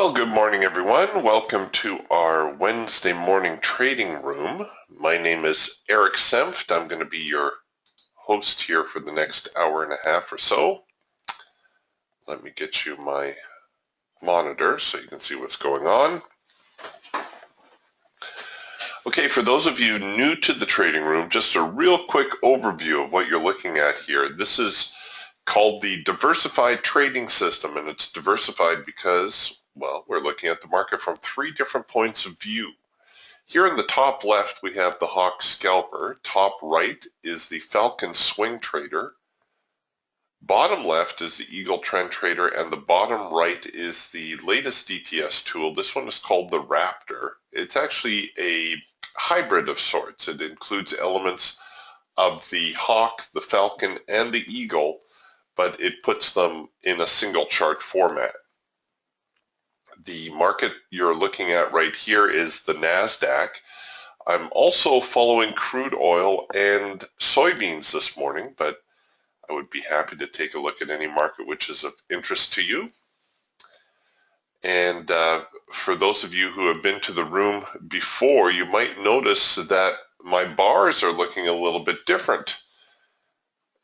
Well, good morning, everyone. Welcome to our Wednesday morning trading room. My name is Eric Senft. I'm going to be your host here for the next hour and a half or so. Let me get you my monitor so you can see what's going on. Okay, for those of you new to the trading room, just a real quick overview of what you're looking at here. This is called the diversified trading system, and it's diversified because, well, we're looking at the market from three different points of view. Here in the top left, we have the Hawk Scalper. Top right is the Falcon Swing Trader. Bottom left is the Eagle Trend Trader, and the bottom right is the latest DTS tool. This one is called the Raptor. It's actually a hybrid of sorts. It includes elements of the Hawk, the Falcon, and the Eagle, but it puts them in a single chart format. The market you're looking at right here is the NASDAQ. I'm also following crude oil and soybeans this morning, but I would be happy to take a look at any market which is of interest to you. And for those of you who have been to the room before, you might notice that my bars are looking a little bit different.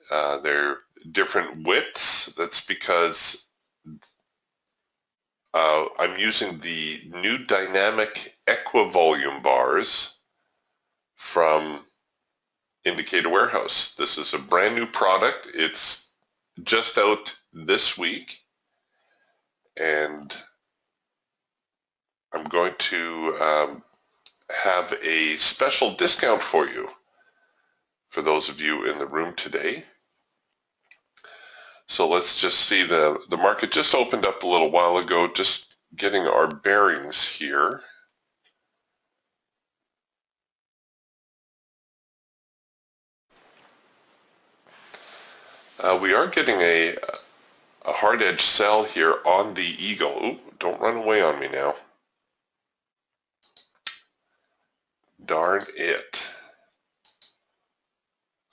They're different widths. That's because I'm using the new dynamic equivolume bars from Indicator Warehouse. This is a brand new product. It's just out this week, and I'm going to have a special discount for you for those of you in the room today. So let's just see, the market just opened up a little while ago, just getting our bearings here. We are getting a hard edge sell here on the Eagle. Ooh, don't run away on me now. Darn it.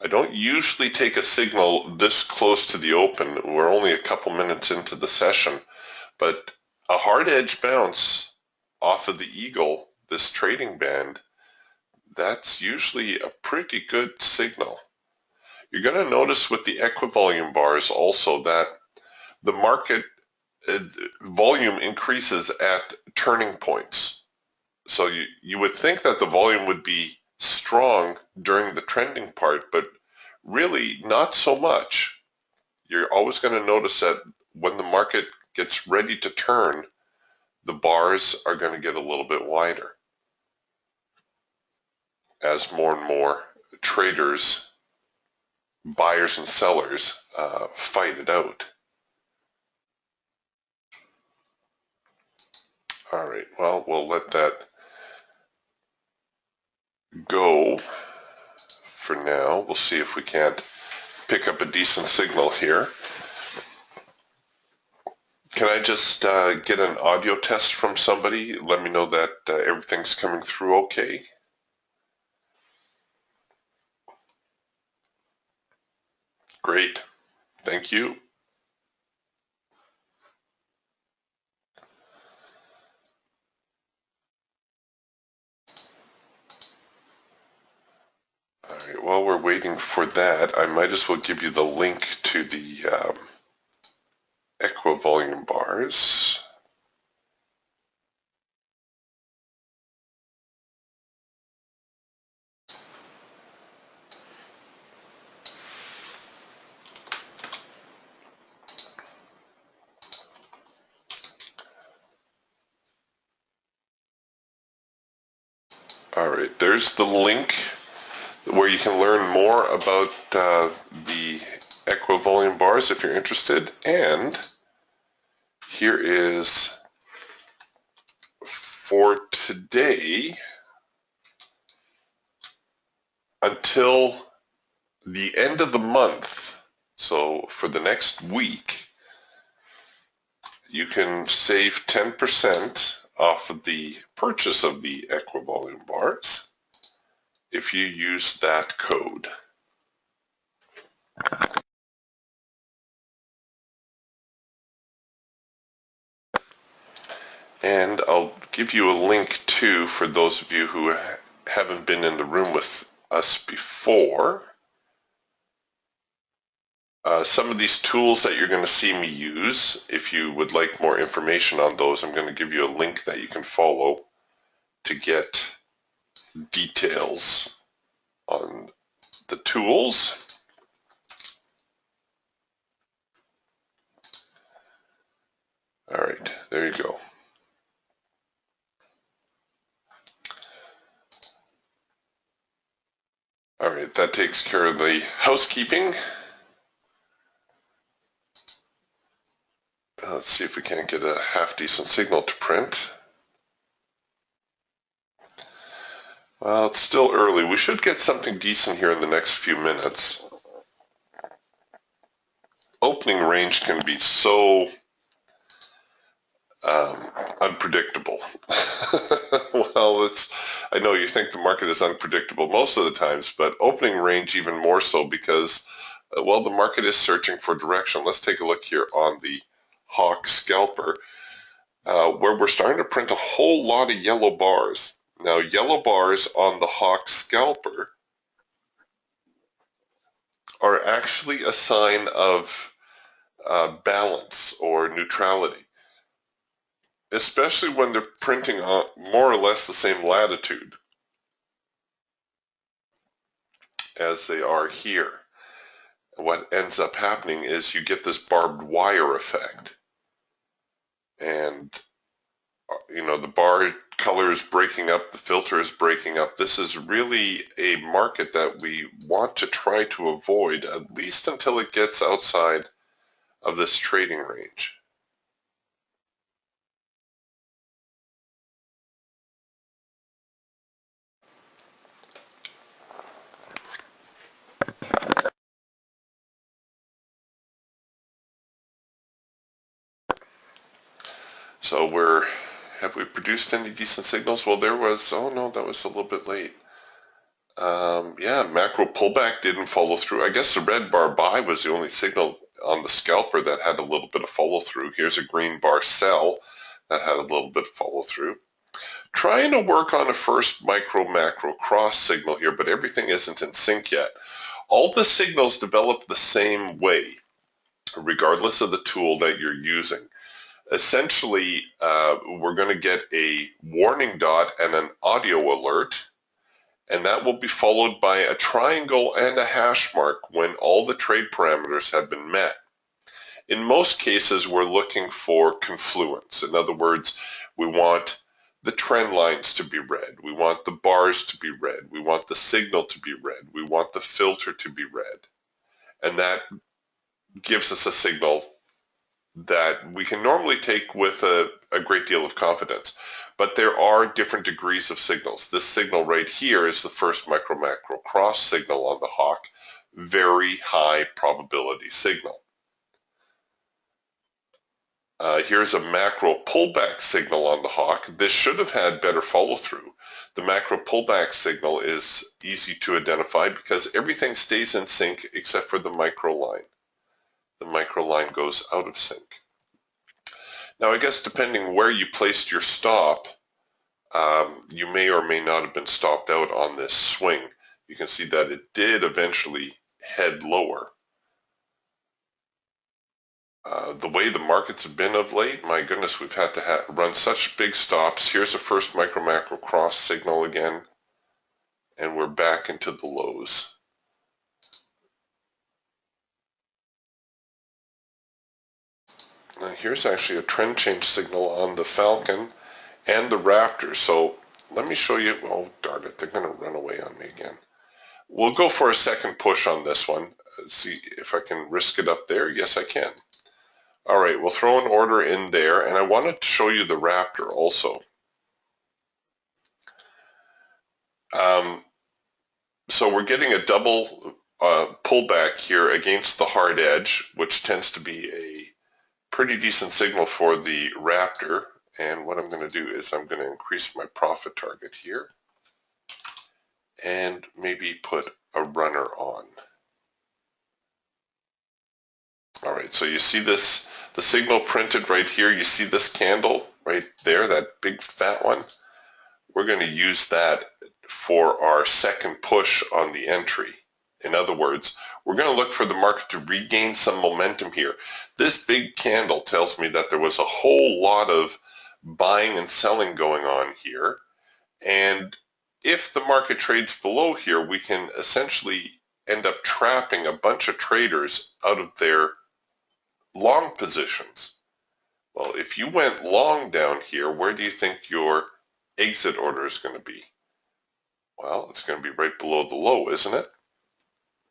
I don't usually take a signal this close to the open. We're only a couple minutes into the session, but a hard edge bounce off of the Eagle, this trading band, that's usually a pretty good signal. You're going to notice with the equivolume bars also that the market volume increases at turning points. So you would think that the volume would be strong during the trending part, but really not so much. You're always going to notice that when the market gets ready to turn, the bars are going to get a little bit wider as more and more traders, buyers and sellers, fight it out. All right, well, we'll let that go for now. We'll see if we can't pick up a decent signal here. Can I just get an audio test from somebody? Let me know that everything's coming through okay. Great. Thank you. All right, while we're waiting for that, I might as well give you the link to the equivolume bars. All right, there's the link where you can learn more about the equivolume bars if you're interested. And here is for today until the end of the month. So for the next week, you can save 10% off of the purchase of the equivolume bars if you use that code. And I'll give you a link too for those of you who haven't been in the room with us before. Some of these tools that you're going to see me use, if you would like more information on those, I'm going to give you a link that you can follow to get details on the tools. All right, there you go. All right, that takes care of the housekeeping. Let's see if we can't get a half-decent signal to print. Well, it's still early. We should get something decent here in the next few minutes. Opening range can be so unpredictable. Well, I know you think the market is unpredictable most of the times, but opening range even more so because, well, the market is searching for direction. Let's take a look here on the Hawk Scalper, where we're starting to print a whole lot of yellow bars. Now, yellow bars on the Hawk Scalper are actually a sign of balance or neutrality, especially when they're printing on more or less the same latitude as they are here. What ends up happening is you get this barbed wire effect, and the bar color is breaking up, the filter is breaking up. This is really a market that we want to try to avoid, at least until it gets outside of this trading range. So have we produced any decent signals? Well, oh no, that was a little bit late. Yeah, macro pullback didn't follow through. I guess the red bar buy was the only signal on the scalper that had a little bit of follow through. Here's a green bar sell that had a little bit of follow through. Trying to work on a first micro macro cross signal here, but everything isn't in sync yet. All the signals develop the same way, regardless of the tool that you're using. Essentially, we're going to get a warning dot and an audio alert, and that will be followed by a triangle and a hash mark when all the trade parameters have been met. In most cases, we're looking for confluence. In other words, we want the trend lines to be red. We want the bars to be red. We want the signal to be red. We want the filter to be red. And that gives us a signal that we can normally take with a great deal of confidence. But there are different degrees of signals. This signal right here is the first micro-macro cross signal on the Hawk, very high probability signal. Here's a macro pullback signal on the Hawk. This should have had better follow through. The macro pullback signal is easy to identify because everything stays in sync except for the micro line. The micro line goes out of sync. Now, I guess depending where you placed your stop, you may or may not have been stopped out on this swing. You can see that it did eventually head lower. The way the markets have been of late, my goodness, we've had to run such big stops. Here's the first micro-macro cross signal again, and we're back into the lows. Now here's actually a trend change signal on the Falcon and the Raptor. So let me show you. Oh, darn it, they're going to run away on me again. We'll go for a second push on this one. Let's see if I can risk it up there. Yes, I can. All right, we'll throw an order in there, and I wanted to show you the Raptor also. So we're getting a double pullback here against the hard edge, which tends to be a pretty decent signal for the Raptor. And what I'm going to do is I'm going to increase my profit target here and maybe put a runner on. All right, so you see this, the signal printed right here. You see this candle. right there, that big fat one, we're going to use that for our second push on the entry. In other words, we're going to look for the market to regain some momentum here. This big candle tells me that there was a whole lot of buying and selling going on here. And if the market trades below here, we can essentially end up trapping a bunch of traders out of their long positions. Well, if you went long down here, where do you think your exit order is going to be? Well, it's going to be right below the low, isn't it?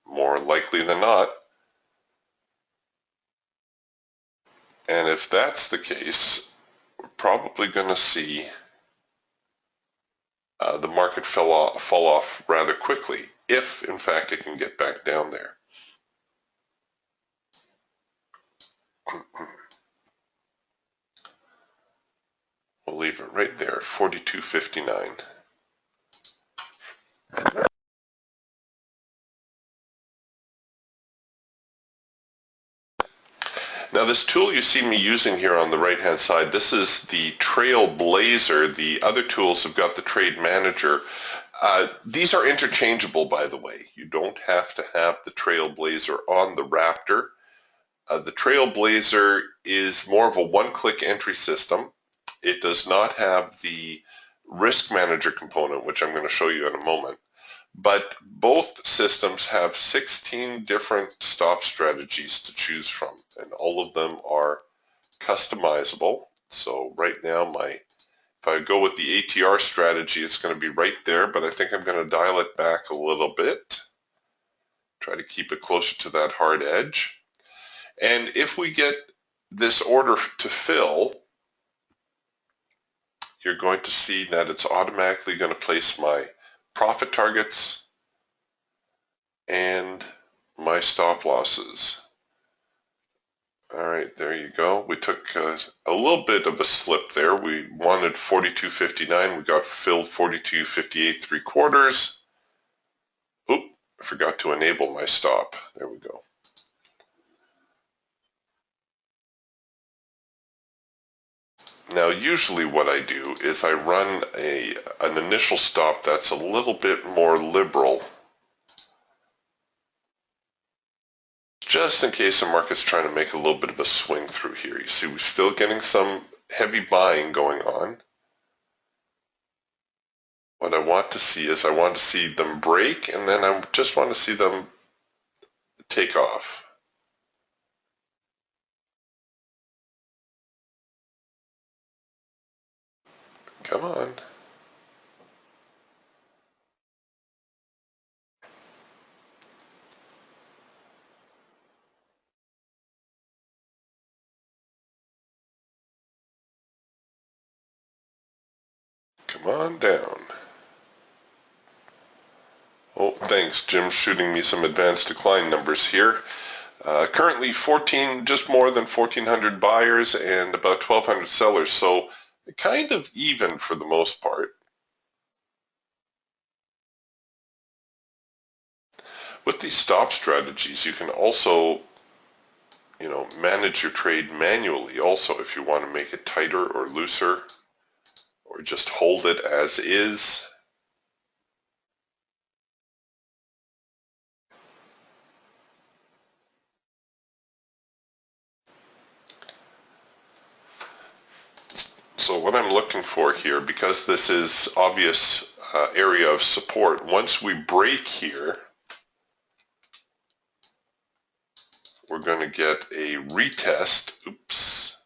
More likely than not. And if that's the case, we're probably going to see the market fall off rather quickly, if in fact it can get back down there. We'll leave it right there at 42.59. Now this tool you see me using here on the right hand side, this is the Trailblazer. The other tools have got the Trade Manager. These are interchangeable, by the way. You don't have to have the Trailblazer on the Raptor. The Trailblazer is more of a one-click entry system. It does not have the risk manager component, which I'm going to show you in a moment. But both systems have 16 different stop strategies to choose from, and all of them are customizable. So right now, if I go with the ATR strategy, it's going to be right there, but I think I'm going to dial it back a little bit. Try to keep it closer to that hard edge. And if we get this order to fill, you're going to see that it's automatically going to place my profit targets and my stop losses. All right, there you go. We took a little bit of a slip there. We wanted 42.59. We got filled 42.58 3/4. Oop, I forgot to enable my stop. There we go. Now, usually what I do is I run an initial stop that's a little bit more liberal, just in case the market's trying to make a little bit of a swing through here. You see, we're still getting some heavy buying going on. What I want to see is I want to see them break, and then I just want to see them take off. Come on. Come on down. Oh, thanks. Jim's shooting me some advanced decline numbers here. Currently just more than 1,400 buyers and about 1,200 sellers, so kind of even for the most part. With these stop strategies, you can also, manage your trade manually also if you want to make it tighter or looser, or just hold it as is. So what I'm looking for here, because this is obvious area of support, once we break here, we're going to get a retest, oops,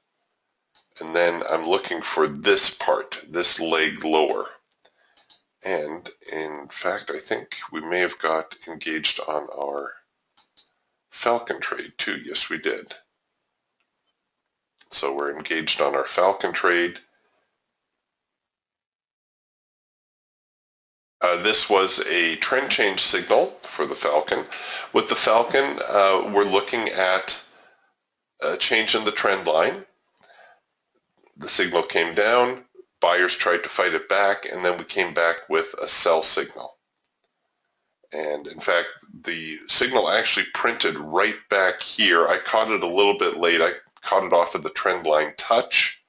and then I'm looking for this part, this leg lower. And in fact, I think we may have got engaged on our Falcon trade too. Yes, we did. So we're engaged on our Falcon trade. This was a trend change signal for the Falcon. With the Falcon, we're looking at a change in the trend line. The signal came down, buyers tried to fight it back, and then we came back with a sell signal. And in fact, the signal actually printed right back here. I caught it a little bit late. I caught it off of the trend line touch.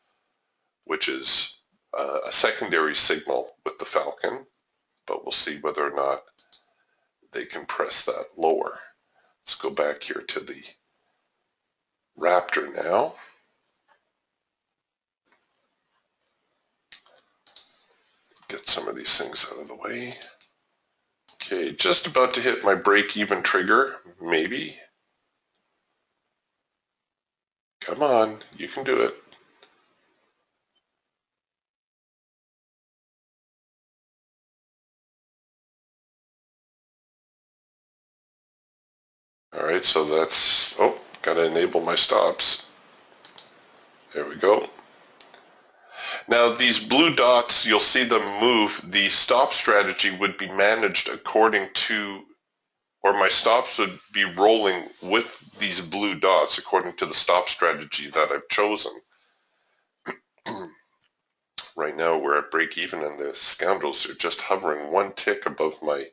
which is a secondary signal with the Falcon, but we'll see whether or not they can press that lower. Let's go back here to the Raptor now. Get some of these things out of the way. Okay, just about to hit my break-even trigger, maybe. Come on, you can do it. All right, so that's, oh, gotta enable my stops. There we go. Now these blue dots, you'll see them move. The stop strategy would be managed according to, or my stops would be rolling with these blue dots according to the stop strategy that I've chosen. Right now we're at break even and the scoundrels are just hovering one tick above my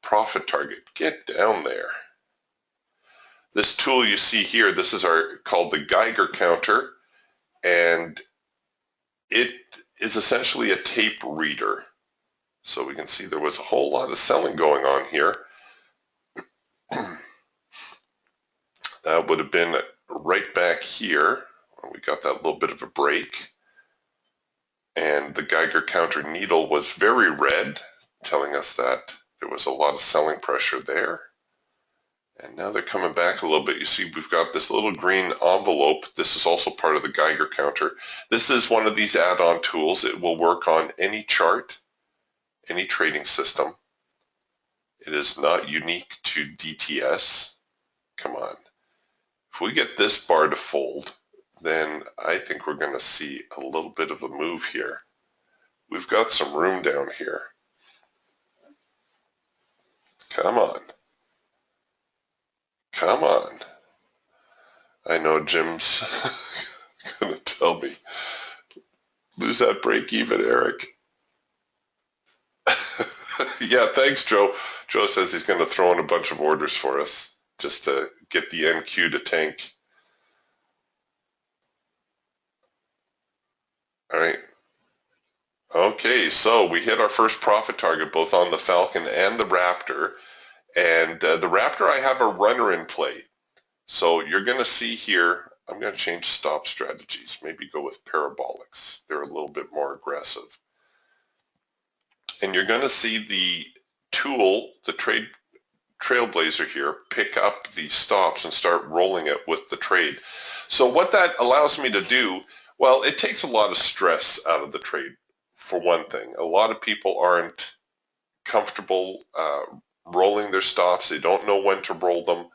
profit target. Get down there. This tool you see here, this is called the Geiger counter, and it is essentially a tape reader. So we can see there was a whole lot of selling going on here. That would have been right back here when we got that little bit of a break. And the Geiger counter needle was very red, telling us that there was a lot of selling pressure there. And now they're coming back a little bit. You see, we've got this little green envelope. This is also part of the Geiger counter. This is one of these add-on tools. It will work on any chart, any trading system. It is not unique to DTS. Come on. If we get this bar to fold, then I think we're going to see a little bit of a move here. We've got some room down here. Come on. Come on. I know Jim's going to tell me, lose that break even, Eric. Yeah, thanks, Joe. Joe says he's going to throw in a bunch of orders for us just to get the NQ to tank. All right. Okay, so we hit our first profit target both on the Falcon and the Raptor. And the Raptor, I have a runner in play. So you're going to see here, I'm going to change stop strategies, maybe go with parabolics. They're a little bit more aggressive. And you're going to see the tool, the Trailblazer here, pick up the stops and start rolling it with the trade. So what that allows me to do, well, it takes a lot of stress out of the trade, for one thing. A lot of people aren't comfortable rolling their stops. They don't know when to roll them.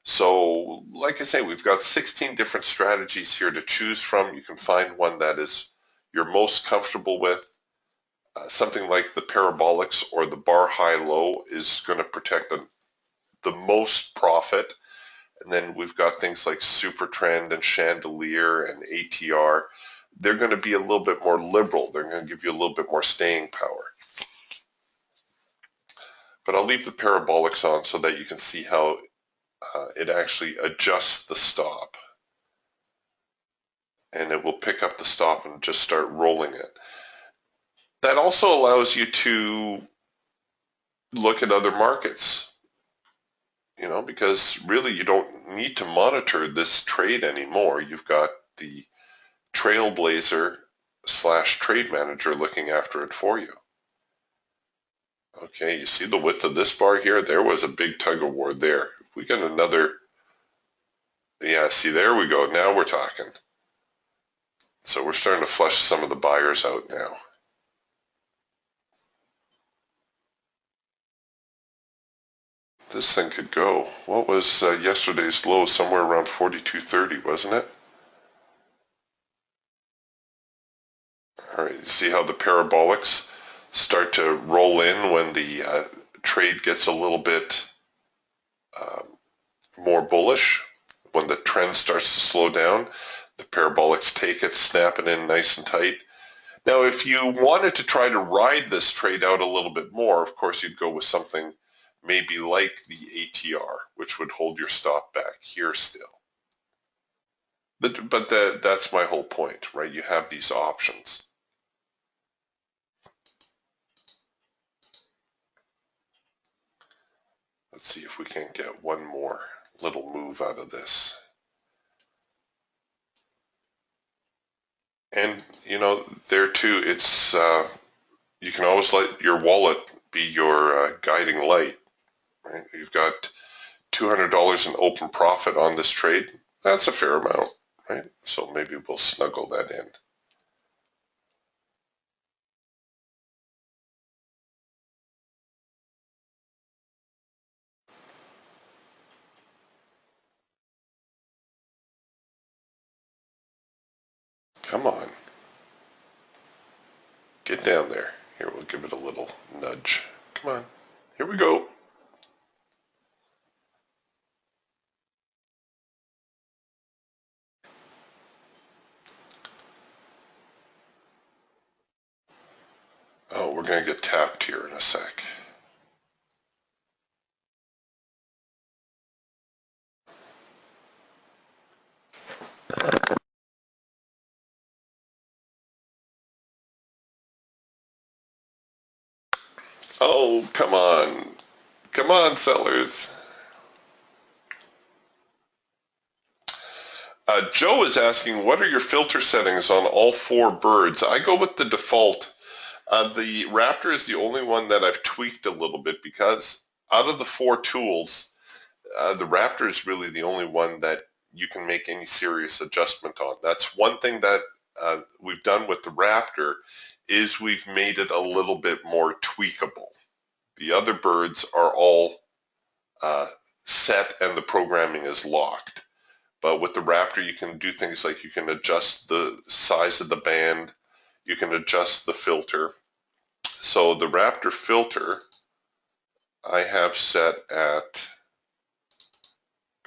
So, like I say, we've got 16 different strategies here to choose from. You can find one that is you're most comfortable with. Something like the parabolics or the bar high-low is going to protect the most profit. And then we've got things like super trend and chandelier and ATR. They're going to be a little bit more liberal. They're going to give you a little bit more staying power. But I'll leave the parabolics on so that you can see how it actually adjusts the stop. And it will pick up the stop and just start rolling it. That also allows you to look at other markets, you know, because really you don't need to monitor this trade anymore. You've got the Trailblazer / trade manager looking after it for you. Okay, you see the width of this bar here? There was a big tug of war there. If we get another, yeah, see, there we go. Now we're talking. So we're starting to flush some of the buyers out now. This thing could go. What was yesterday's low? Somewhere around 42.30, wasn't it? All right, you see how the parabolics start to roll in when the trade gets a little bit more bullish. When the trend starts to slow down, the parabolics take it, snap it in nice and tight. Now, if you wanted to try to ride this trade out a little bit more, of course, you'd go with something maybe like the ATR, which would hold your stop back here still. But that's my whole point, right? You have these options. Let's see if we can get one more little move out of this. And, you know, there too, it's you can always let your wallet be your guiding light, right? You've got $200 in open profit on this trade. That's a fair amount, right? So maybe we'll snuggle that in. Come on. Get down there. Here, we'll give it a little nudge. Come on. Here we go. Oh, we're going to get tapped here in a sec. Oh, come on. Come on, sellers. Joe is asking, what are your filter settings on all four birds? I go with the default. The Raptor is the only one that I've tweaked a little bit because out of the four tools, the Raptor is really the only one that you can make any serious adjustment on. That's one thing that we've done with the Raptor is we've made it a little bit more tweakable. The other birds are all set and the programming is locked. But with the Raptor, you can do things like you can adjust the size of the band, you can adjust the filter. So the Raptor filter I have set at,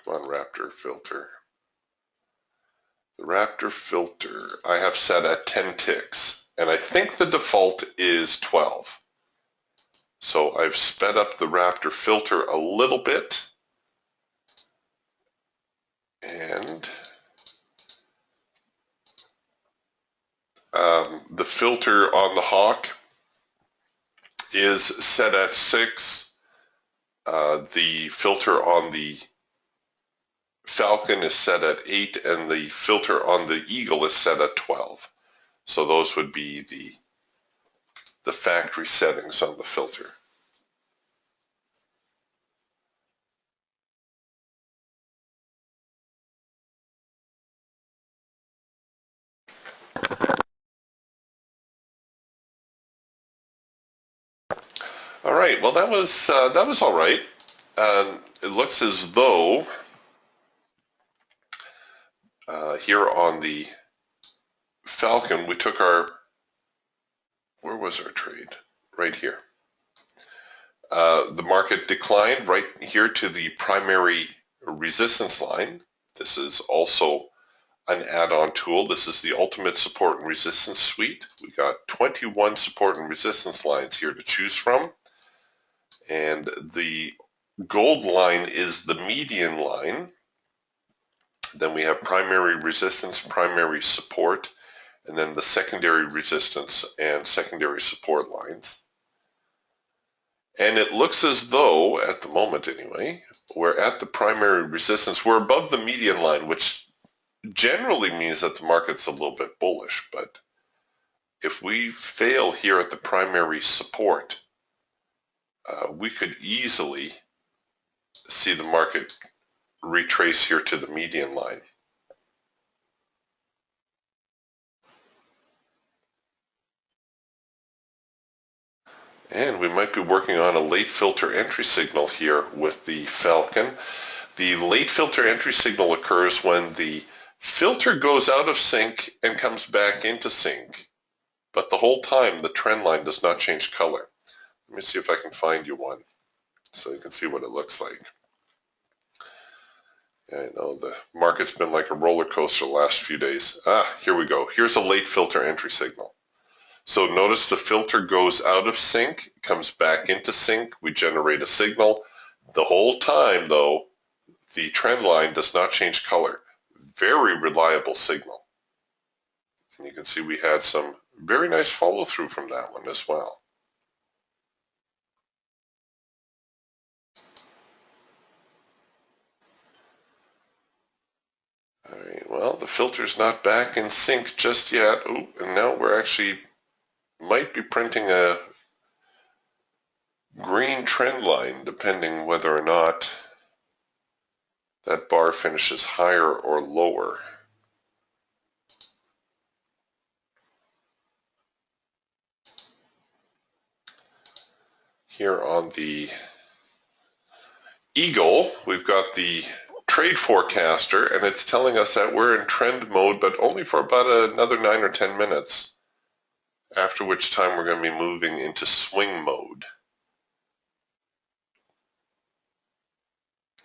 come on Raptor filter. The Raptor filter I have set at 10 ticks, and I think the default is 12. So I've sped up the Raptor filter a little bit, and the filter on the Hawk is set at 6. The filter on the Falcon is set at 8, and the filter on the Eagle is set at 12. So those would be the factory settings on the filter. All right, well that was all right. It looks as though here on the Falcon we took our, where was our trade? Right here. The market declined right here to the primary resistance line. This is also an add-on tool. This is the Ultimate Support and Resistance Suite. We got 21 support and resistance lines here to choose from. And the gold line is the median line. Then we have primary resistance, primary support, and then the secondary resistance and secondary support lines. And it looks as though, at the moment anyway, we're at the primary resistance. We're above the median line, which generally means that the market's a little bit bullish. But if we fail here at the primary support, we could easily see the market retrace here to the median line. And we might be working on a late filter entry signal here with the Falcon. The late filter entry signal occurs when the filter goes out of sync and comes back into sync, but the whole time the trend line does not change color. Let me see if I can find you one so you can see what it looks like. I know the market's been like a roller coaster the last few days. Here we go. Here's a late filter entry signal. So notice the filter goes out of sync, comes back into sync. We generate a signal. The whole time, though, the trend line does not change color. very reliable signal. And you can see we had some very nice follow through from that one as well. All right, well, the filter's not back in sync just yet. Oh, and now we're actually might be printing a green trend line, depending whether or not that bar finishes higher or lower. Here on the Eagle, we've got the trade forecaster, and it's telling us that we're in trend mode, but only for about another 9 or 10 minutes, after which time we're going to be moving into swing mode.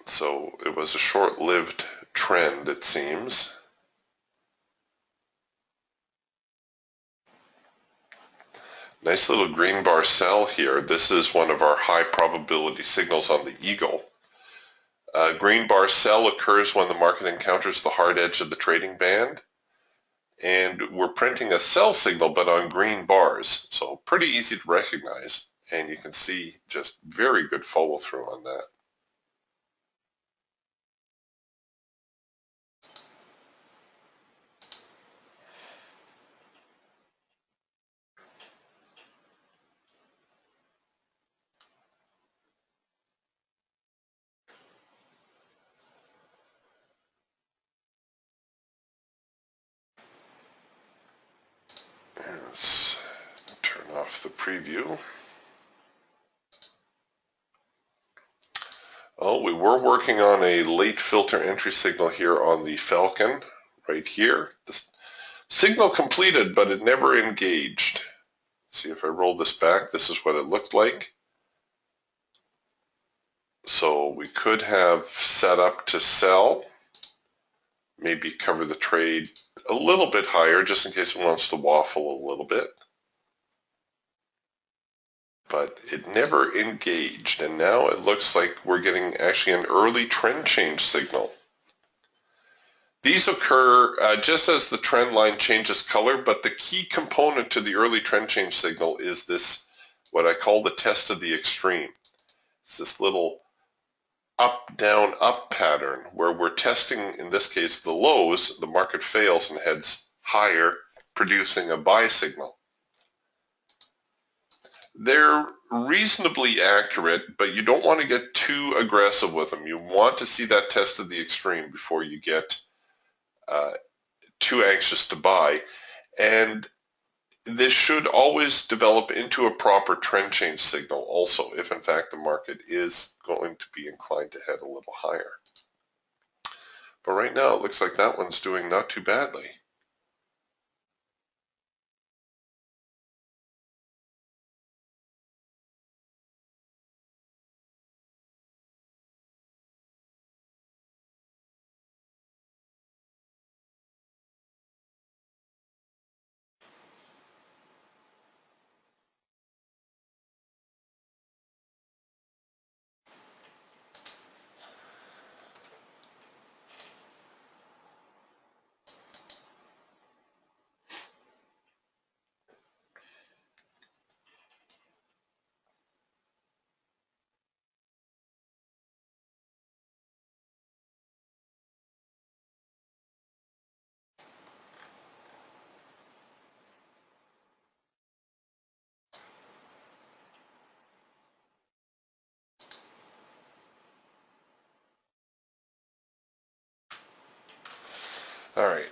So it was a short-lived trend, it seems. Nice little green bar sell here. This is one of our high probability signals on the Eagle. Green bar sell occurs when the market encounters the hard edge of the trading band. And we're printing a sell signal, but on green bars. So pretty easy to recognize. And you can see just very good follow through on that. Let's turn off the preview. Oh, we were working on a late filter entry signal here on the Falcon, right here. The signal completed, but it never engaged. See, if I roll this back, this is what it looked like. So we could have set up to sell, maybe cover the trade a little bit higher just in case it wants to waffle a little bit. But it never engaged, and now it looks like we're getting actually an early trend change signal. These occur just as the trend line changes color, but the key component to the early trend change signal is this, what I call the test of the extreme. It's this little up, down, up pattern where we're testing, in this case, the lows. The market fails and heads higher, producing a buy signal. They're reasonably accurate, but you don't want to get too aggressive with them. You want to see that test of the extreme before you get too anxious to buy. And this should always develop into a proper trend change signal also, if in fact the market is going to be inclined to head a little higher. But right now it looks like that one's doing not too badly. All right,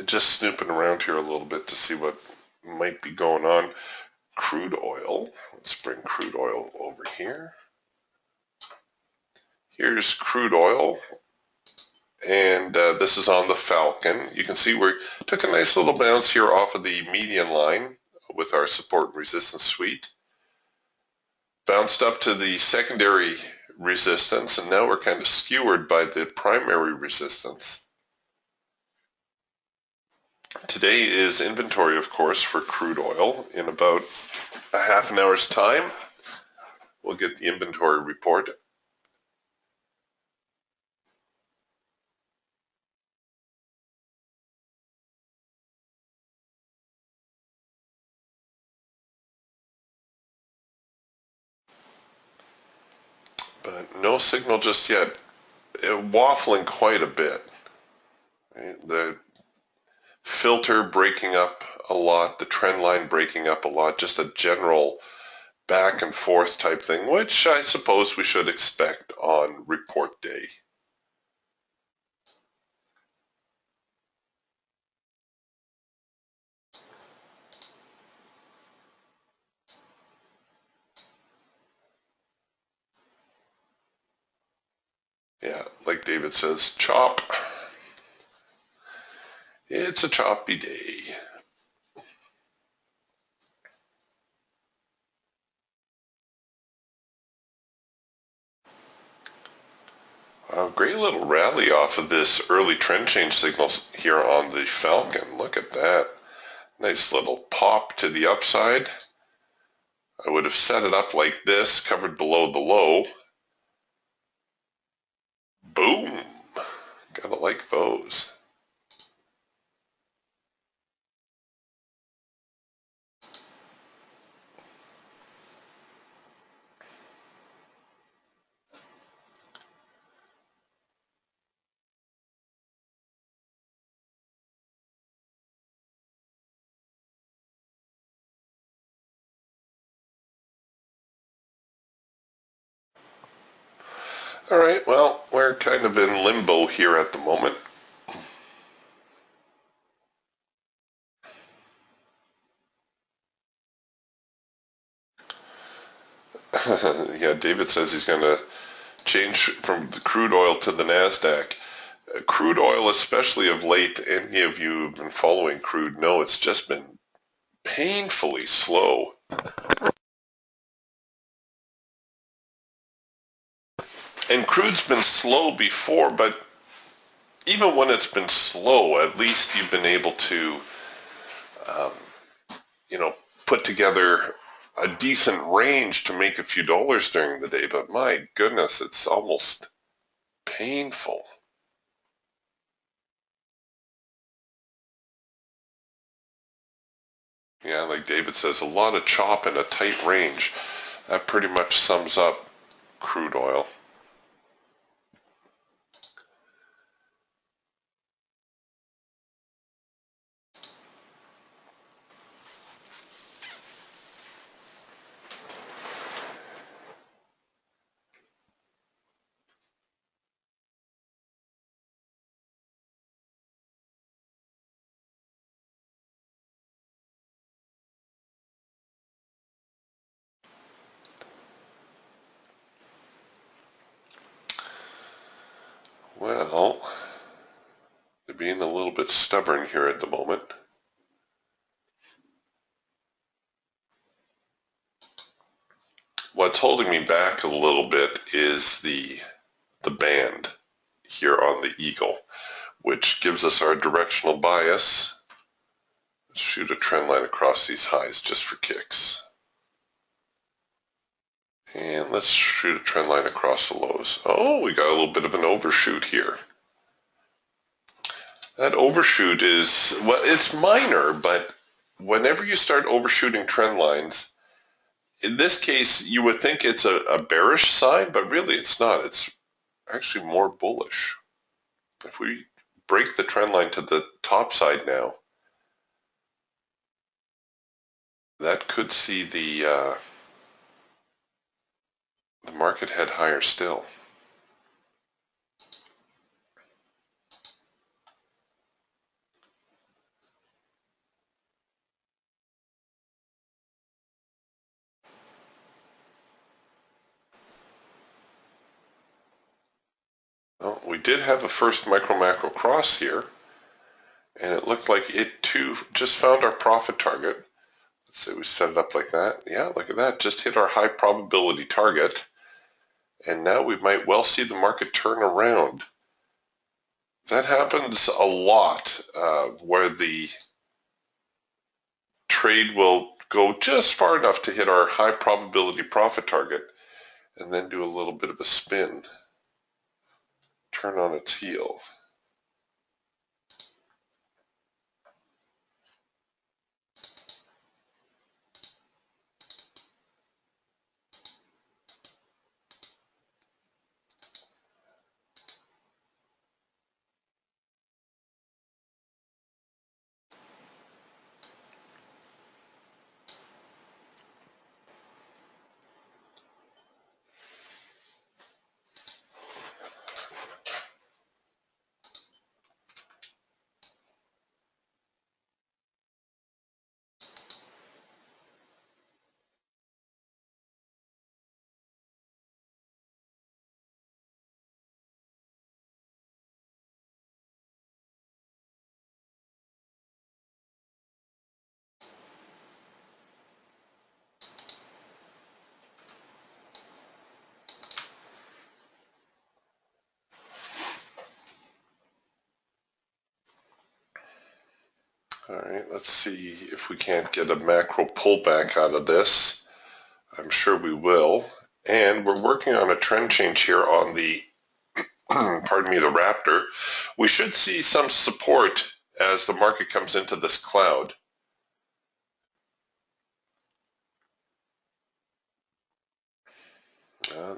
just snooping around here a little bit to see what might be going on. Crude oil, let's bring crude oil over here. Here's crude oil, and this is on the Falcon. You can see we took a nice little bounce here off of the median line with our support and resistance suite. Bounced up to the secondary resistance, and now we're kind of skewered by the primary resistance. Today is inventory, of course, for crude oil. In about a half an hour's time, we'll get the inventory report. but no signal just yet. Waffling quite a bit. The filter breaking up a lot, the trend line breaking up a lot, just a general back and forth type thing, which I suppose we should expect on report day. Yeah, like David says, chop. It's a choppy day. A great little rally off of this early trend change signals here on the Falcon. Look at that. Nice little pop to the upside. I would have set it up like this, covered below the low. Boom. Gotta like those. All right, well, we're kind of in limbo here at the moment. Yeah, David says he's going to change from the crude oil to the NASDAQ. Crude oil, especially of late, any of you who've been following crude know it's just been painfully slow. And crude's been slow before, but even when it's been slow, at least you've been able to, um, put together a decent range to make a few dollars during the day. But my goodness, it's almost painful. Yeah, like David says, a lot of chop in a tight range. That pretty much sums up crude oil. Well, they're being a little bit stubborn here at the moment. What's holding me back a little bit is the band here on the Eagle, which gives us our directional bias. Let's shoot a trend line across these highs just for kicks. And let's shoot a trend line across the lows. Oh, we got a little bit of an overshoot here. That overshoot is, well, it's minor, but whenever you start overshooting trend lines, in this case, you would think it's a bearish sign, but really it's not. It's actually more bullish. If we break the trend line to the top side now, that could see the market head higher still. Well, we did have a first micro-macro cross here, and it looked like it too just found our profit target. Let's say we set it up like that. Yeah, look at that. Just hit our high probability target. And now we might well see the market turn around. That happens a lot where the trade will go just far enough to hit our high probability profit target and then do a little bit of a spin, turn on its heel. All right, let's see if we can't get a macro pullback out of this. I'm sure we will. And we're working on a trend change here on the, pardon me, the Raptor. We should see some support as the market comes into this cloud.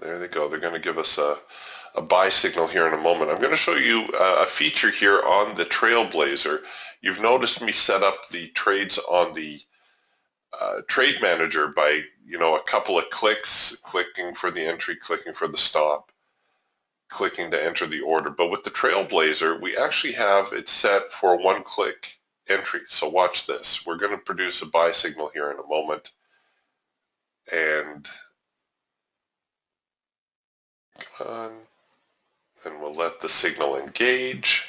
There they go. They're going to give us a buy signal here in a moment. I'm going to show you a feature here on the Trailblazer. You've noticed me set up the trades on the trade manager by, a couple of clicks, clicking for the entry, clicking for the stop, clicking to enter the order. But with the Trailblazer, we actually have it set for one-click entry. So watch this. We're going to produce a buy signal here in a moment. And come on. And we'll let the signal engage.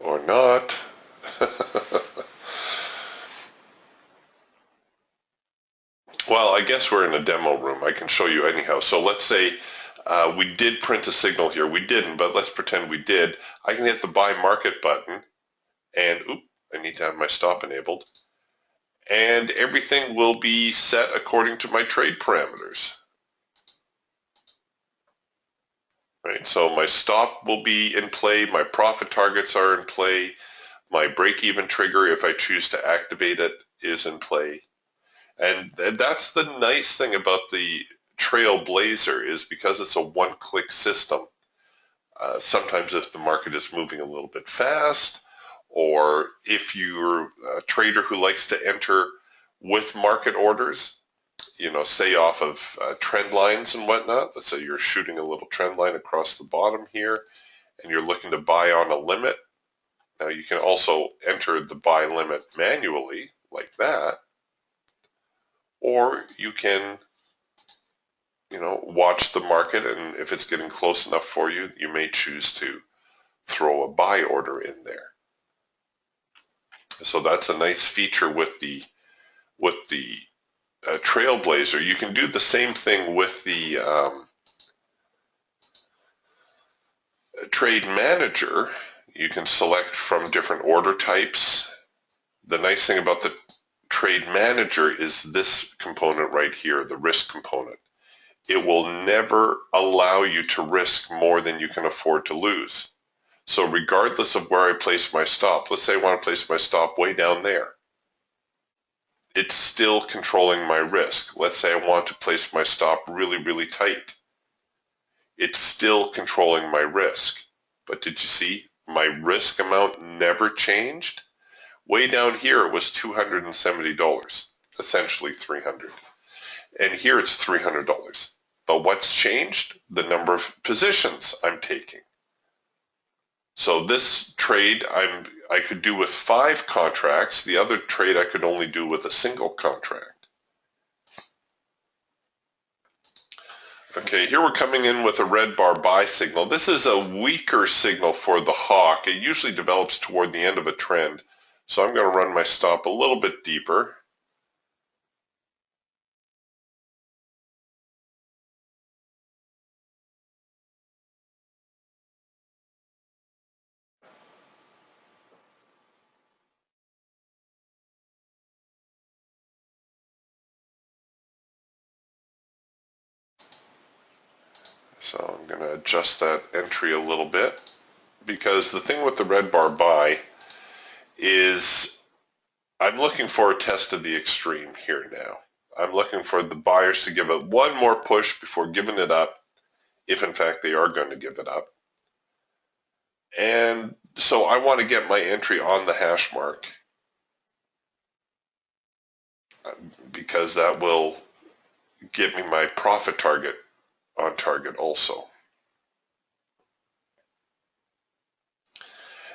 Or not. Well, I guess we're in a demo room. I can show you anyhow. So let's say we did print a signal here. We didn't, but let's pretend we did. I can hit the buy market button and, I need to have my stop enabled. And everything will be set according to my trade parameters. Right, so my stop will be in play, my profit targets are in play, my break-even trigger, if I choose to activate it, is in play. And that's the nice thing about the Trailblazer, is because it's a one-click system. Sometimes if the market is moving a little bit fast, or if you're a trader who likes to enter with market orders, say off of trend lines and whatnot. Let's say you're shooting a little trend line across the bottom here and you're looking to buy on a limit. Now you can also enter the buy limit manually like that, or you can, watch the market, and if it's getting close enough for you, you may choose to throw a buy order in there. So that's a nice feature with the Trailblazer. You can do the same thing with the Trade Manager. You can select from different order types. The nice thing about the Trade Manager is this component right here, the risk component. It will never allow you to risk more than you can afford to lose. So regardless of where I place my stop, let's say I want to place my stop way down there, it's still controlling my risk. Let's say I want to place my stop really, really tight. It's still controlling my risk. But did you see? My risk amount never changed. Way down here it was $270, essentially $300. And here it's $300. But what's changed? The number of positions I'm taking. So this trade I could do with 5 contracts. The other trade I could only do with a single contract. Okay, here we're coming in with a red bar buy signal. This is a weaker signal for the hawk. It usually develops toward the end of a trend. So I'm going to run my stop a little bit deeper. So I'm going to adjust that entry a little bit, because the thing with the red bar buy is I'm looking for a test of the extreme here now. I'm looking for the buyers to give it one more push before giving it up, if in fact they are going to give it up. And so I want to get my entry on the hash mark, because that will get me my profit target on target also.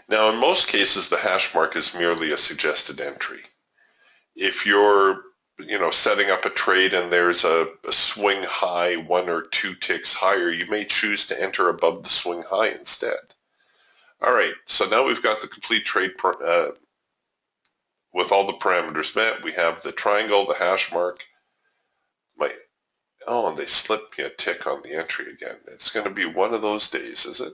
Now, in most cases, the hash mark is merely a suggested entry. If you're, setting up a trade and there's a swing high 1 or 2 ticks higher, you may choose to enter above the swing high instead. All right, so now we've got the complete trade with all the parameters met. We have the triangle, the hash mark. Oh, and they slipped me a tick on the entry again. It's going to be one of those days, is it?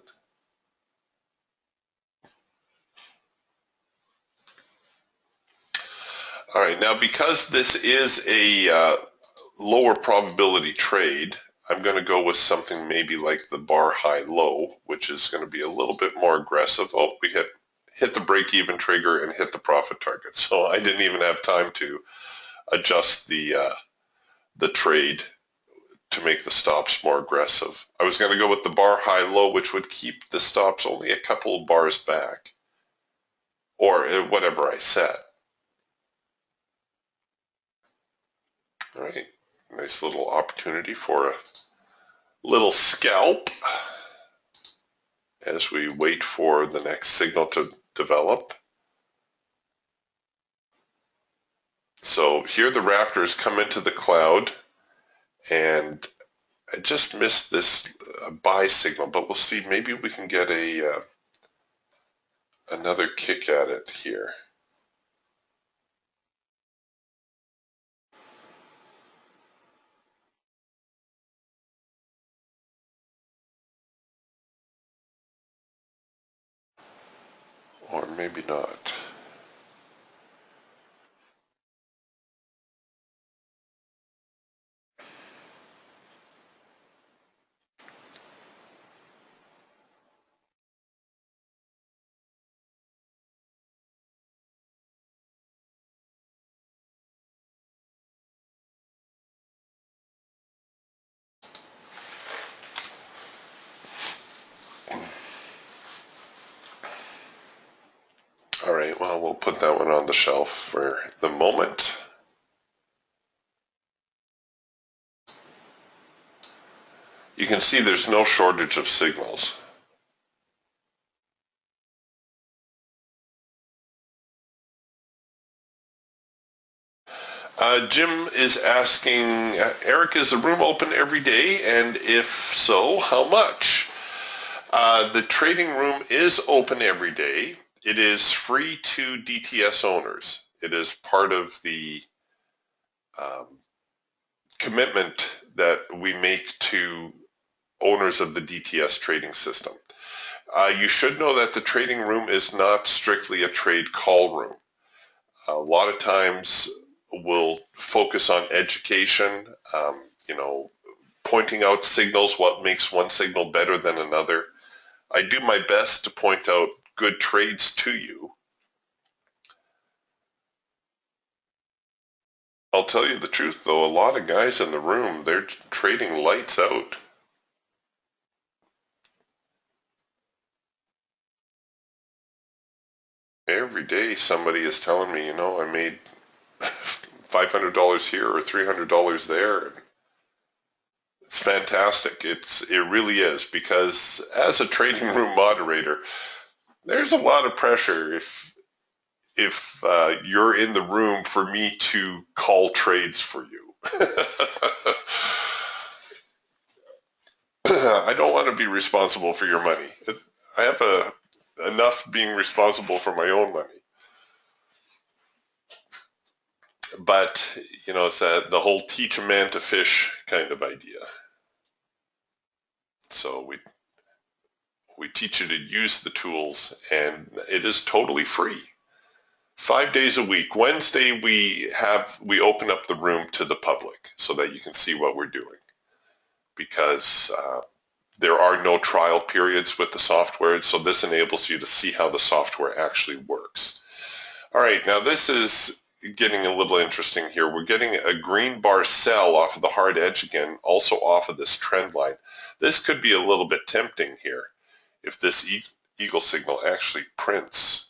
All right, now because this is a lower probability trade, I'm going to go with something maybe like the bar high low, which is going to be a little bit more aggressive. Oh, we hit the break even trigger and hit the profit target. So I didn't even have time to adjust the trade to make the stops more aggressive. I was going to go with the bar high low, which would keep the stops only a couple of bars back, or whatever I set. All right, nice little opportunity for a little scalp as we wait for the next signal to develop. So here the Raptors come into the cloud, and I just missed this buy signal, but we'll see. Maybe we can get another kick at it here. Or maybe not. All right, well, we'll put that one on the shelf for the moment. You can see there's no shortage of signals. Jim is asking, Eric, is the room open every day? And if so, how much? The trading room is open every day. It is free to DTS owners. It is part of the commitment that we make to owners of the DTS trading system. You should know that the trading room is not strictly a trade call room. A lot of times we'll focus on education, pointing out signals, what makes one signal better than another. I do my best to point out good trades to you. I'll tell you the truth, though, a lot of guys in the room, they're trading lights out. Every day somebody is telling me, I made $500 here or $300 there. It's fantastic. It really is, because as a trading room moderator, there's a lot of pressure if you're in the room for me to call trades for you. I don't want to be responsible for your money. I have enough being responsible for my own money. But, it's the whole teach a man to fish kind of idea. So we teach you to use the tools, and it is totally free. 5 days a week. Wednesday we open up the room to the public so that you can see what we're doing, because there are no trial periods with the software, so this enables you to see how the software actually works. All right, now this is getting a little interesting here. We're getting a green bar sell off of the hard edge again, also off of this trend line. This could be a little bit tempting here if this eagle signal actually prints.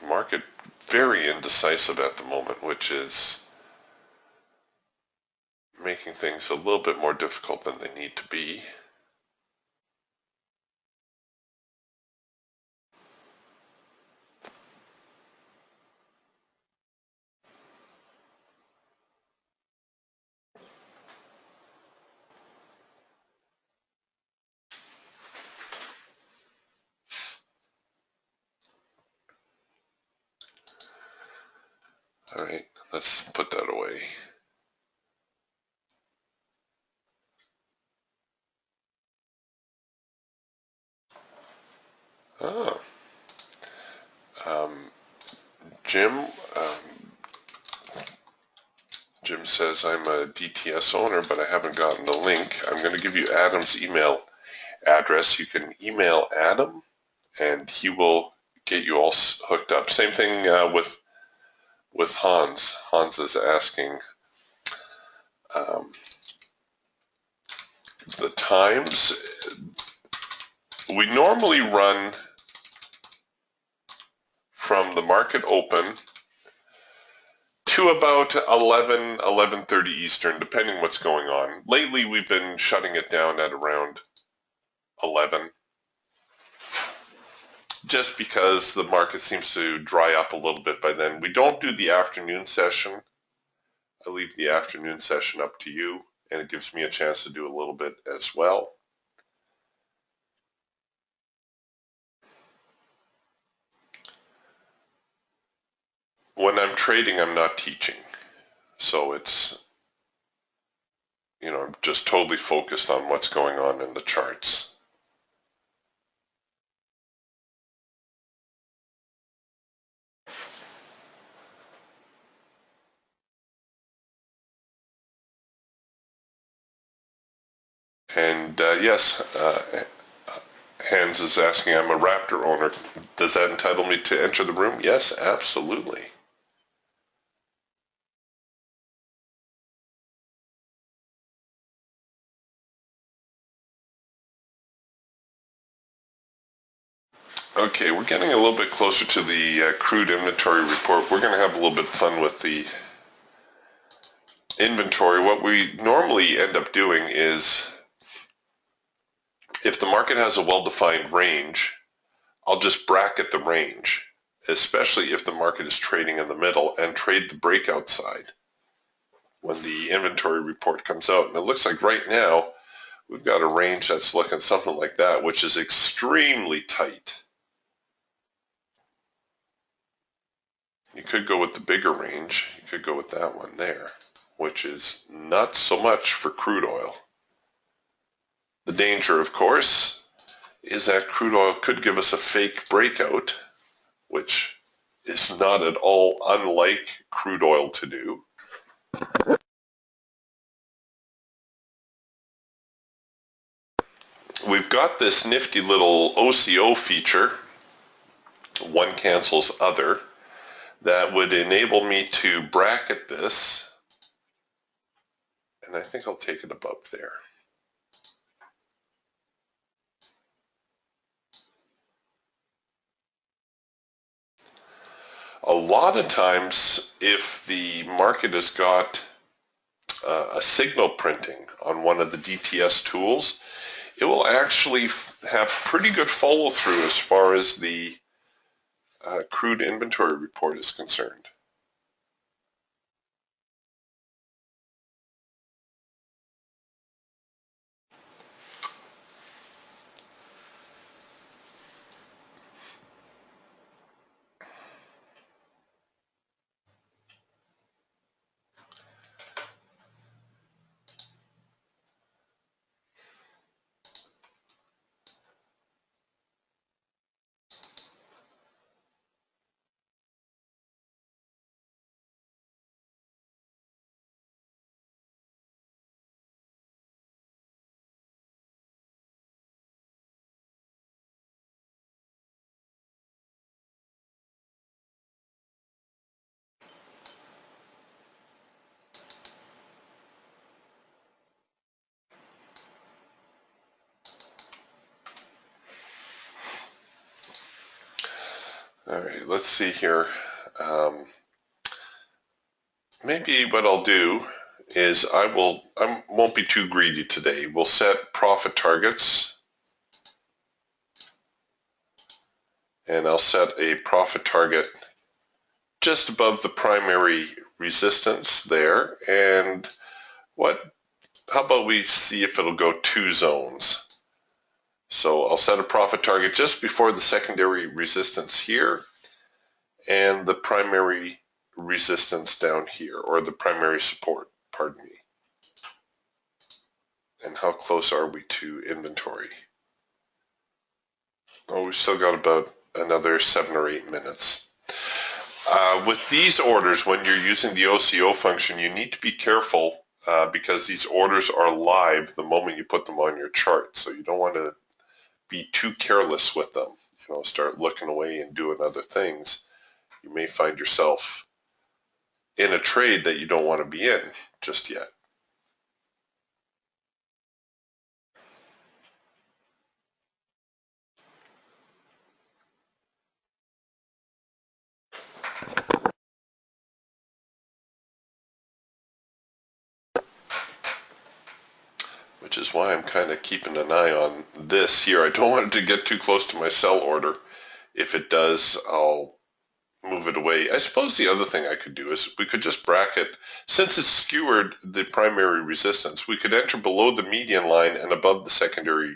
The market very indecisive at the moment, which is making things a little bit more difficult than they need to be. All right, let's put that away. Oh, um, Jim. Jim says I'm a DTS owner, but I haven't gotten the link. I'm going to give you Adam's email address. You can email Adam, and he will get you all hooked up. Same thing with Hans. Hans is asking the times. We normally run from the market open to about 11:30 Eastern, depending what's going on. Lately, we've been shutting it down at around 11, just because the market seems to dry up a little bit by then. We don't do the afternoon session. I leave the afternoon session up to you, and it gives me a chance to do a little bit as well. When I'm trading, I'm not teaching. So it's, I'm just totally focused on what's going on in the charts. And yes, Hans is asking, I'm a Raptor owner. Does that entitle me to enter the room? Yes, absolutely. Okay, we're getting a little bit closer to the crude inventory report. We're going to have a little bit of fun with the inventory. What we normally end up doing is, if the market has a well-defined range, I'll just bracket the range, especially if the market is trading in the middle, and trade the breakout side when the inventory report comes out. And it looks like right now we've got a range that's looking something like that, which is extremely tight. You could go with the bigger range. You could go with that one there, which is not so much for crude oil. The danger, of course, is that crude oil could give us a fake breakout, which is not at all unlike crude oil to do. We've got this nifty little OCO feature, one cancels other, that would enable me to bracket this, and I think I'll take it above there. A lot of times, if the market has got a signal printing on one of the DTS tools, it will actually have pretty good follow through as far as the crude inventory report is concerned. All right, let's see here. Maybe what I'll do is I won't be too greedy today. We'll set profit targets, and I'll set a profit target just above the primary resistance there. And how about we see if it'll go 2 zones? So I'll set a profit target just before the secondary resistance here and the primary resistance down here, or the primary support, pardon me. And how close are we to inventory? Oh, we've still got about another 7 or 8 minutes. With these orders, when you're using the OCO function, you need to be careful because these orders are live the moment you put them on your chart. So you don't want to be too careless with them. Start looking away and doing other things. You may find yourself in a trade that you don't want to be in just yet. Which is why I'm kind of keeping an eye on this here. I don't want it to get too close to my sell order. If it does, I'll move it away. I suppose the other thing I could do is we could just bracket, since it's skewered the primary resistance, we could enter below the median line and above the secondary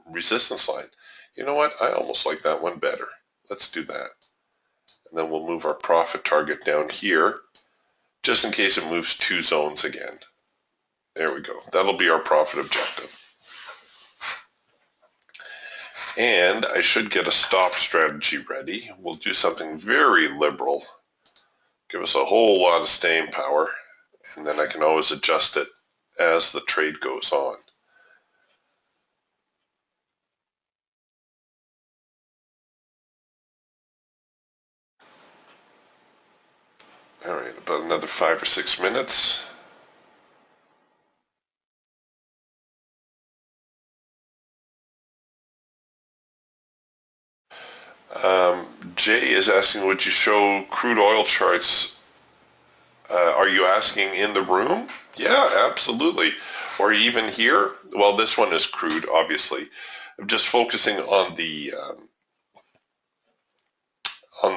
resistance line. You know what? I almost like that one better. Let's do that. And then we'll move our profit target down here, just in case it moves 2 zones again. There we go. That'll be our profit objective. And I should get a stop strategy ready. We'll do something very liberal. Give us a whole lot of staying power. And then I can always adjust it as the trade goes on. All right, about another 5 or 6 minutes. Jay is asking, would you show crude oil charts? Are you asking in the room? Yeah, absolutely. Or even here? Well, this one is crude, obviously. I'm just focusing on the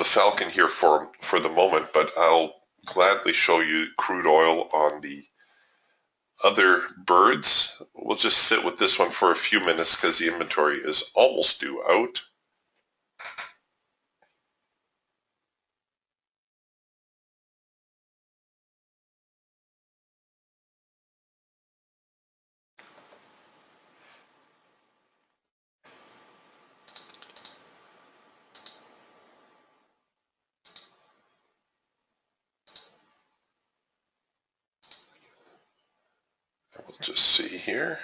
Falcon here for the moment, but I'll gladly show you crude oil on the other birds. We'll just sit with this one for a few minutes because the inventory is almost due out. We'll just see here.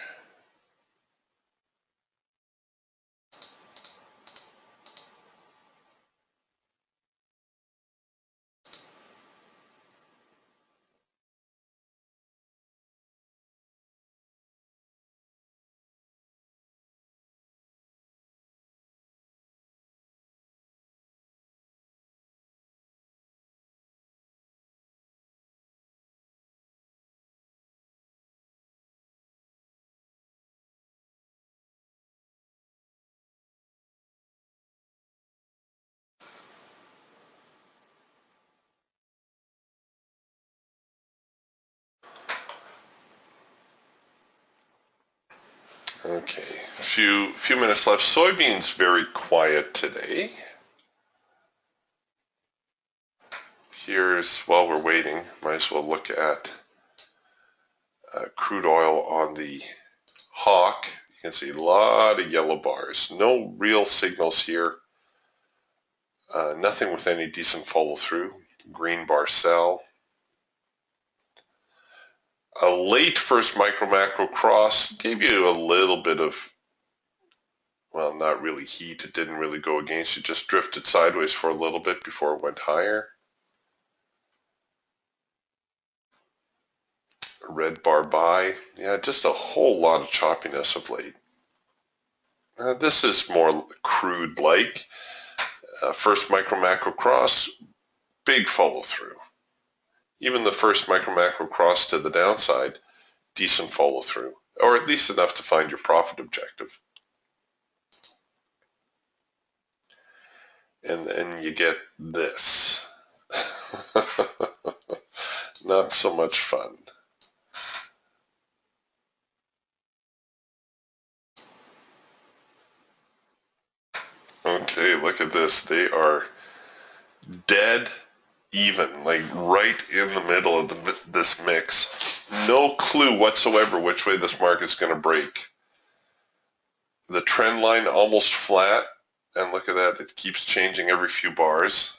Okay, few minutes left. Soybeans very quiet today. Here's, while we're waiting, might as well look at crude oil on the Hawk. You can see a lot of yellow bars. No real signals here. Nothing with any decent follow through. Green bar sell. A late first micro macro cross gave you a little bit of, well, not really heat. It didn't really go against you. Just drifted sideways for a little bit before it went higher. A red bar buy. Yeah, just a whole lot of choppiness of late. This is more crude-like. First micro macro cross, big follow through. Even the first micro macro cross to the downside, decent follow through, or at least enough to find your profit objective. And then you get this. Not so much fun. Okay, look at this. They are dead even, like right in the middle of this mix. No clue whatsoever which way this market's going to break. The trend line almost flat, and look at that, it keeps changing every few bars.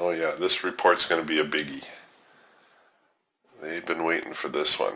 Oh yeah, this report's going to be a biggie. They've been waiting for this one.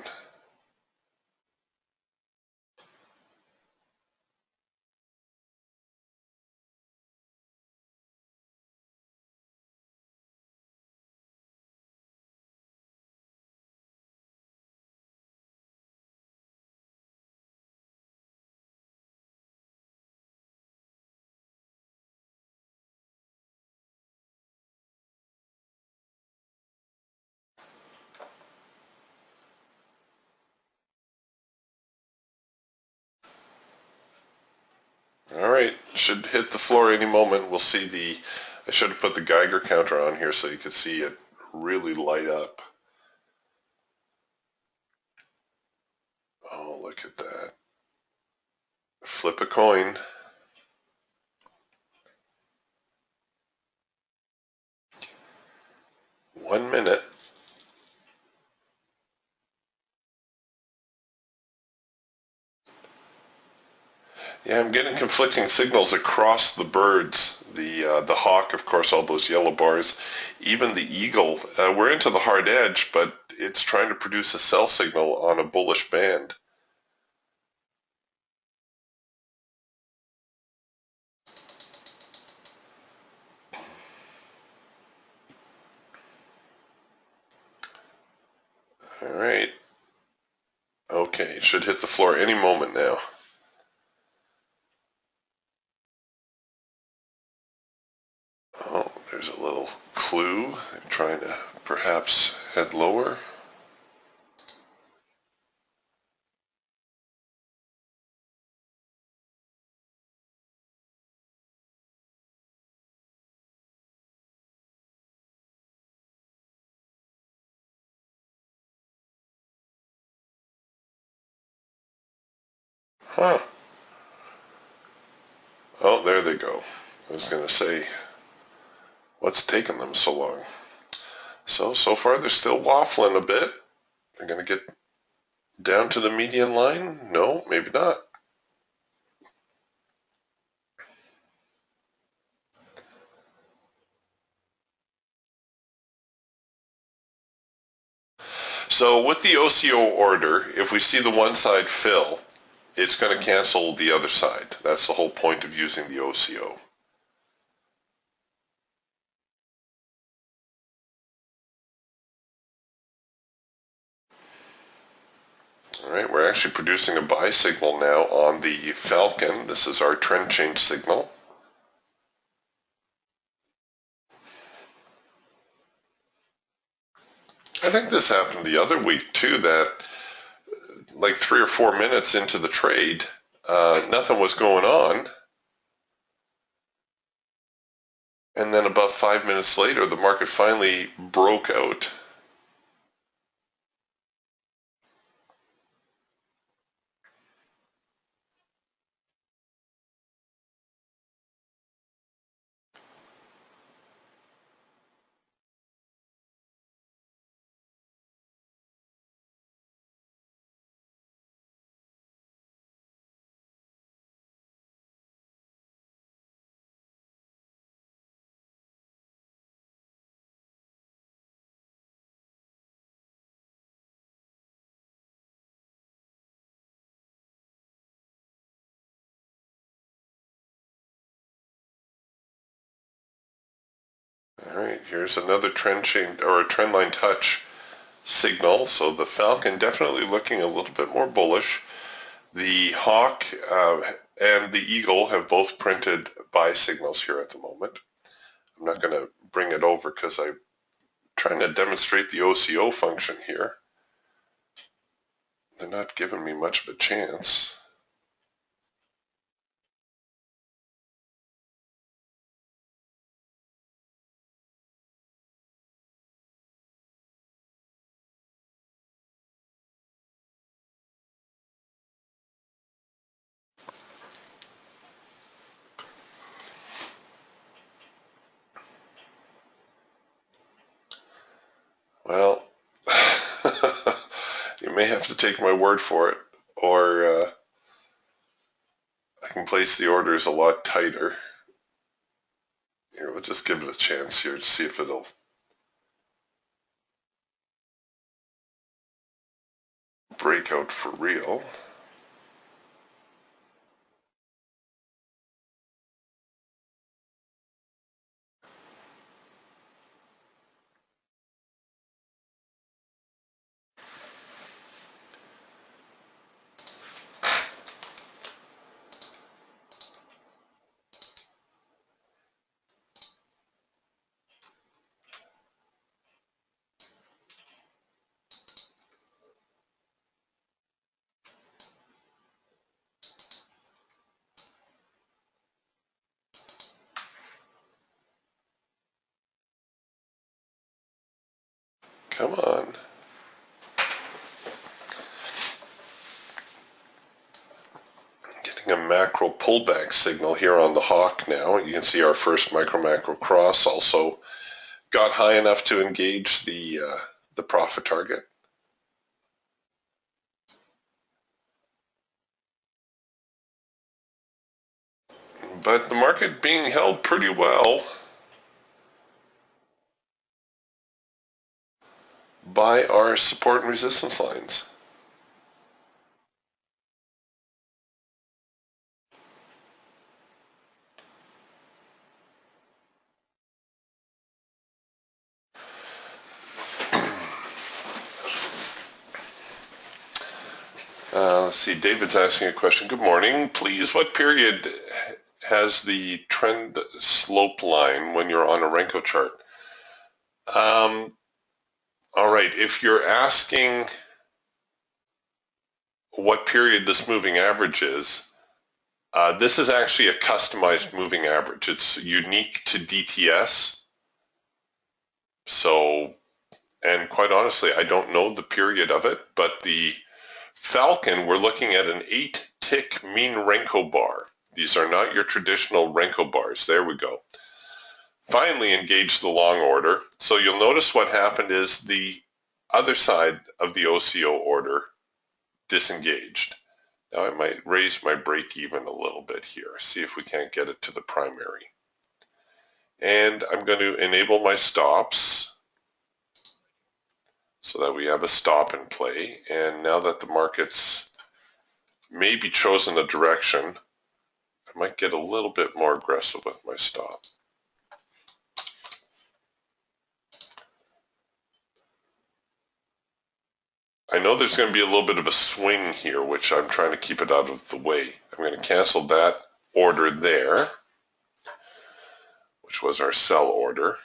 All right, should hit the floor any moment. We'll see I should have put the Geiger counter on here so you could see it really light up. Oh, look at that. Flip a coin. 1 minute. Yeah, I'm getting conflicting signals across the birds. The hawk, of course, all those yellow bars. Even the eagle. We're into the hard edge, but it's trying to produce a sell signal on a bullish band. All right. Okay, it should hit the floor any moment now. Oh, there's a little clue. I'm trying to perhaps head lower. Huh. Oh, there they go. I was going to say, what's taking them so long? So far they're still waffling a bit. They're going to get down to the median line? No, maybe not. So with the OCO order, if we see the one side fill, it's going to cancel the other side. That's the whole point of using the OCO. All right, we're actually producing a buy signal now on the Falcon. This is our trend change signal. I think this happened the other week too, that like 3 or 4 minutes into the trade, nothing was going on. And then about 5 minutes later, the market finally broke out. All right, here's another trend change or a trend line touch signal. So the Falcon definitely looking a little bit more bullish. The Hawk and the Eagle have both printed buy signals here at the moment. I'm not going to bring it over because I'm trying to demonstrate the OCO function here. They're not giving me much of a chance. Well, you may have to take my word for it, or I can place the orders a lot tighter. Here, we'll just give it a chance here to see if it'll break out for real. Come on. Getting a macro pullback signal here on the Hawk now. You can see our first micro-macro cross also got high enough to engage the profit target. But the market being held pretty well by our support and resistance lines. Let's see, David's asking a question. Good morning. Please, what period has the trend slope line when you're on a Renko chart? All right, if you're asking what period this moving average is, this is actually a customized moving average. It's unique to DTS. So, and quite honestly, I don't know the period of it, but the Falcon, we're looking at an 8-tick mean Renko bar. These are not your traditional Renko bars. There we go. Finally engaged the long order. So you'll notice what happened is the other side of the OCO order disengaged. Now I might raise my break even a little bit here, see if we can't get it to the primary. And I'm going to enable my stops so that we have a stop in play. And now that the market's maybe chosen a direction, I might get a little bit more aggressive with my stop. I know there's going to be a little bit of a swing here, which I'm trying to keep it out of the way. I'm going to cancel that order there, which was our sell order.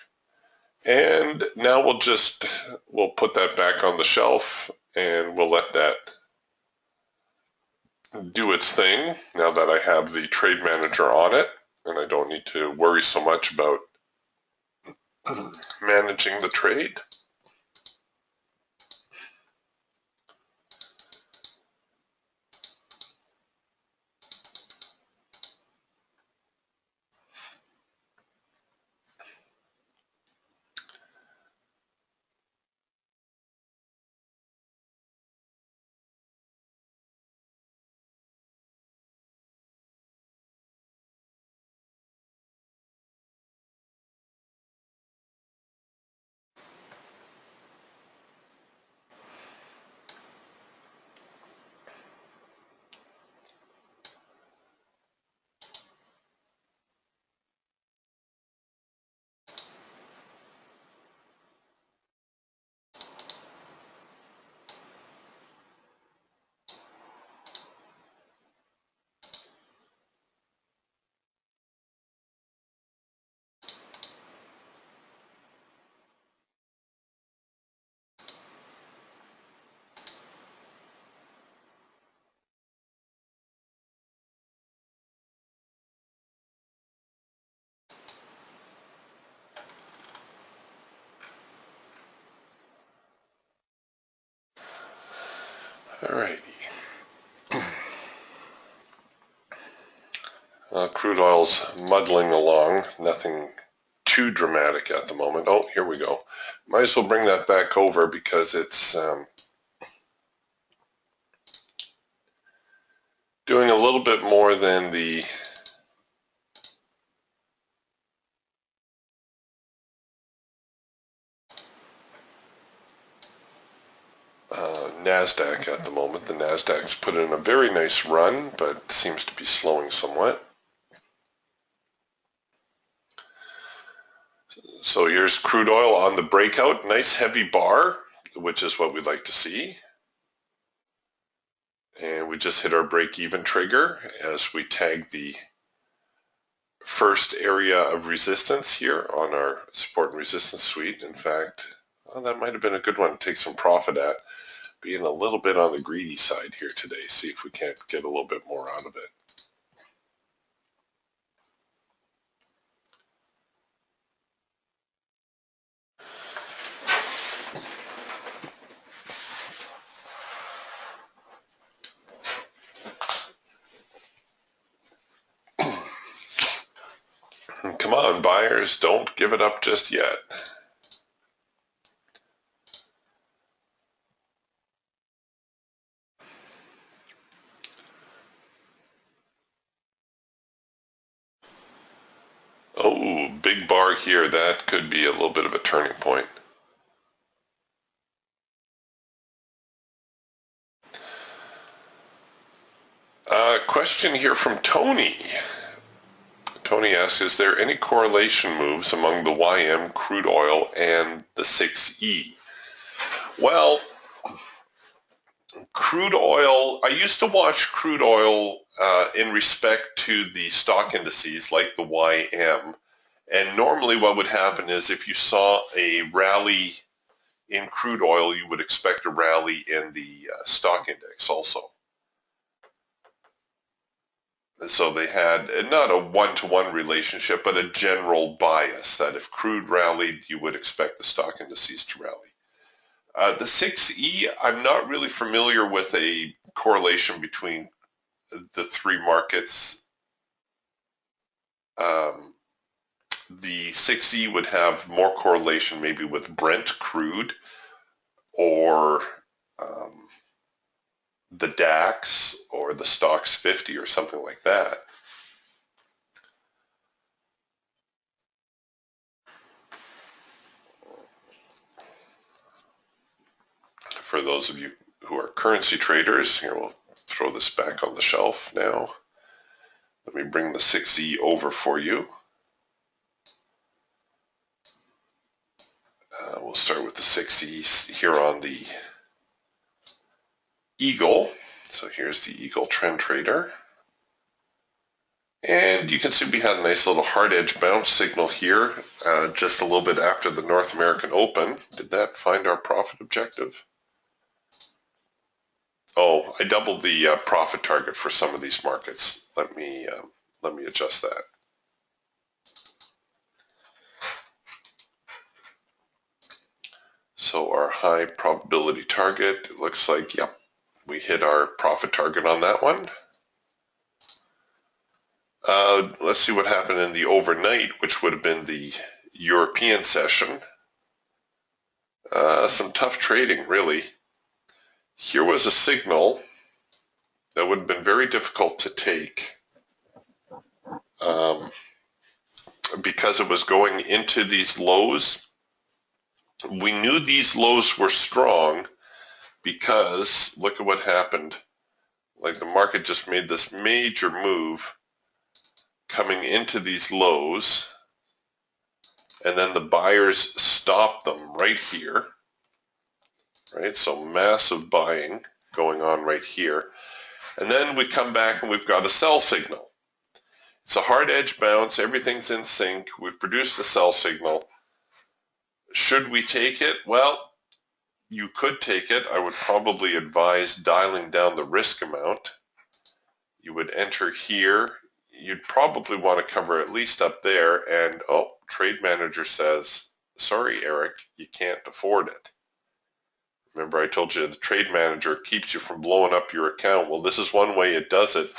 And now we'll put that back on the shelf and we'll let that do its thing now that I have the trade manager on it and I don't need to worry so much about managing the trade. All right. Crude oil's muddling along, nothing too dramatic at the moment. Oh, here we go. Might as well bring that back over because it's doing a little bit more than the NASDAQ at the moment. The NASDAQ's put in a very nice run, but seems to be slowing somewhat. So here's crude oil on the breakout. Nice heavy bar, which is what we'd like to see. And we just hit our break-even trigger as we tag the first area of resistance here on our support and resistance suite. In fact, well, that might have been a good one to take some profit at. Being a little bit on the greedy side here today. See if we can't get a little bit more out of it. Come on, buyers, don't give it up just yet. Oh, big bar here. That could be a little bit of a turning point. Question here from Tony. Tony asks, is there any correlation moves among the YM crude oil and the 6E? Well, crude oil, I used to watch crude oil in respect to the stock indices like the YM. And normally what would happen is if you saw a rally in crude oil, you would expect a rally in the stock index also. So they had not a one-to-one relationship, but a general bias that if crude rallied, you would expect the stock indices to rally. The 6E, I'm not really familiar with a correlation between the three markets. The 6E would have more correlation maybe with Brent crude or the DAX or the Stocks 50 or something like that. For those of you who are currency traders, here we'll throw this back on the shelf now. Let me bring the 6E over for you. We'll start with the 6E here on the Eagle. So here's the Eagle Trend Trader. And you can see we had a nice little hard edge bounce signal here just a little bit after the North American Open. Did that find our profit objective? Oh, I doubled the profit target for some of these markets. Let me adjust that. So our high probability target, it looks like, yep, we hit our profit target on that one. Let's see what happened in the overnight, which would have been the European session. Some tough trading, really. Here was a signal that would have been very difficult to take because it was going into these lows. We knew these lows were strong because look at what happened. Like the market just made this major move coming into these lows, and then the buyers stopped them right here, right? So massive buying going on right here. And then we come back and we've got a sell signal. It's a hard edge bounce. Everything's in sync. We've produced a sell signal. Should we take it? Well, you could take it. I would probably advise dialing down the risk amount. You would enter here. You'd probably want to cover at least up there. And, oh, Trade Manager says, sorry, Eric, you can't afford it. Remember I told you the trade manager keeps you from blowing up your account. Well, this is one way it does it,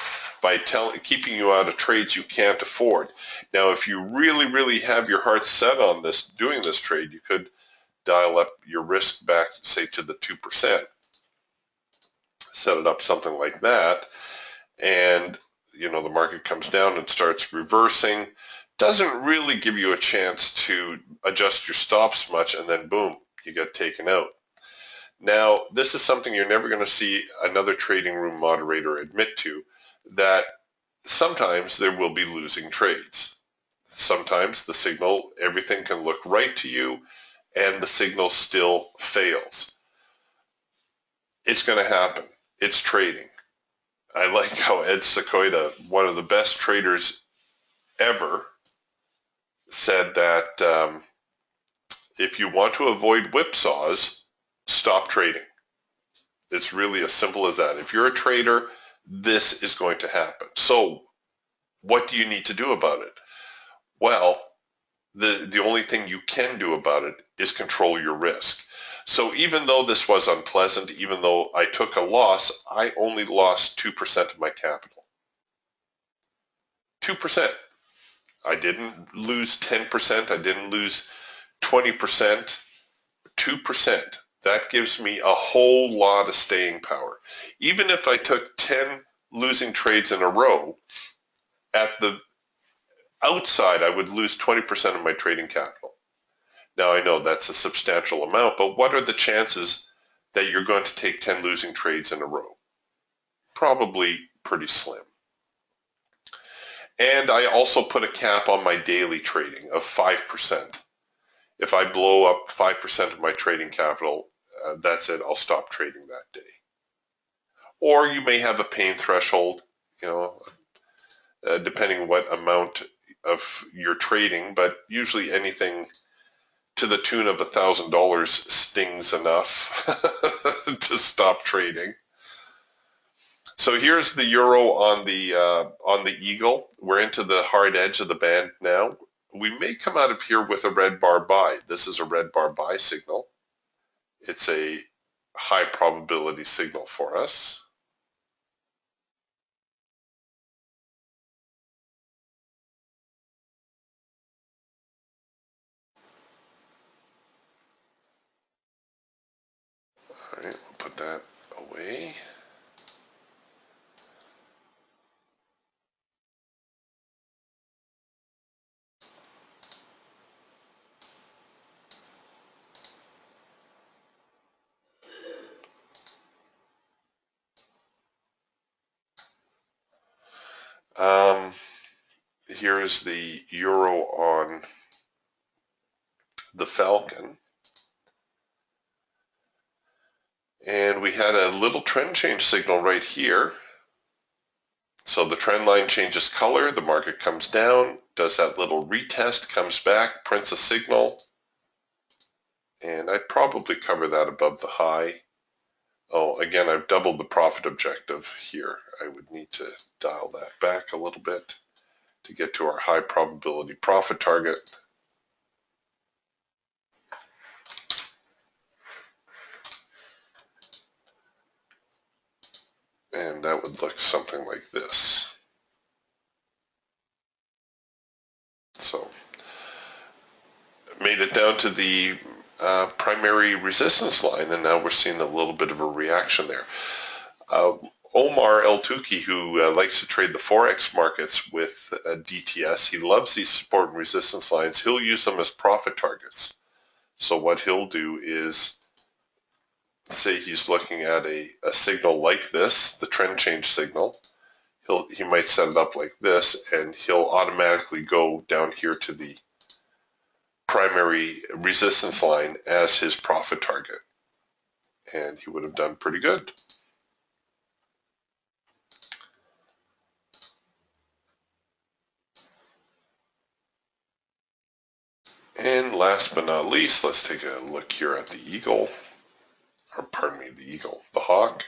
by keeping you out of trades you can't afford. Now, if you really have your heart set on doing this trade, you could dial up your risk back, say, to the 2%. Set it up something like that, and the market comes down and starts reversing. Doesn't really give you a chance to adjust your stops much, and then boom, you get taken out. Now, this is something you're never going to see another trading room moderator admit to, that sometimes there will be losing trades. Sometimes the signal, everything can look right to you, and the signal still fails. It's going to happen. It's trading. I like how Ed Sequoia, one of the best traders ever, said that if you want to avoid whipsaws, stop trading. It's really as simple as that. If you're a trader, this is going to happen. So what do you need to do about it? Well, the only thing you can do about it is control your risk. So even though this was unpleasant, even though I took a loss, I only lost 2% of my capital. 2%. I didn't lose 10%. I didn't lose 20%. 2%. That gives me a whole lot of staying power. Even if I took 10 losing trades in a row, at the outside, I would lose 20% of my trading capital. Now, I know that's a substantial amount, but what are the chances that you're going to take 10 losing trades in a row? Probably pretty slim. And I also put a cap on my daily trading of 5%. If I blow up 5% of my trading capital, that's it. I'll stop trading that day. Or you may have a pain threshold, depending what amount of your trading, but usually anything to the tune of $1,000 stings enough to stop trading. So here's the euro on the eagle. We're into the hard edge of the band now. We may come out of here with a red bar buy. This is a red bar buy signal. It's a high probability signal for us. All right, we'll put that away. Here is the euro on the Falcon. And we had a little trend change signal right here. So the trend line changes color, the market comes down, does that little retest, comes back, prints a signal. And I'd probably cover that above the high. Oh, again, I've doubled the profit objective here. I would need to dial that back a little bit to get to our high probability profit target. And that would look something like this. So, made it down to the primary resistance line, and now we're seeing a little bit of a reaction there. Omar El Tuki, who likes to trade the Forex markets with DTS, he loves these support and resistance lines. He'll use them as profit targets. So what he'll do is, say he's looking at a signal like this, the trend change signal. He might set it up like this, and he'll automatically go down here to the primary resistance line as his profit target. And he would have done pretty good. And last but not least, let's take a look here at the eagle, or pardon me, the eagle, the hawk.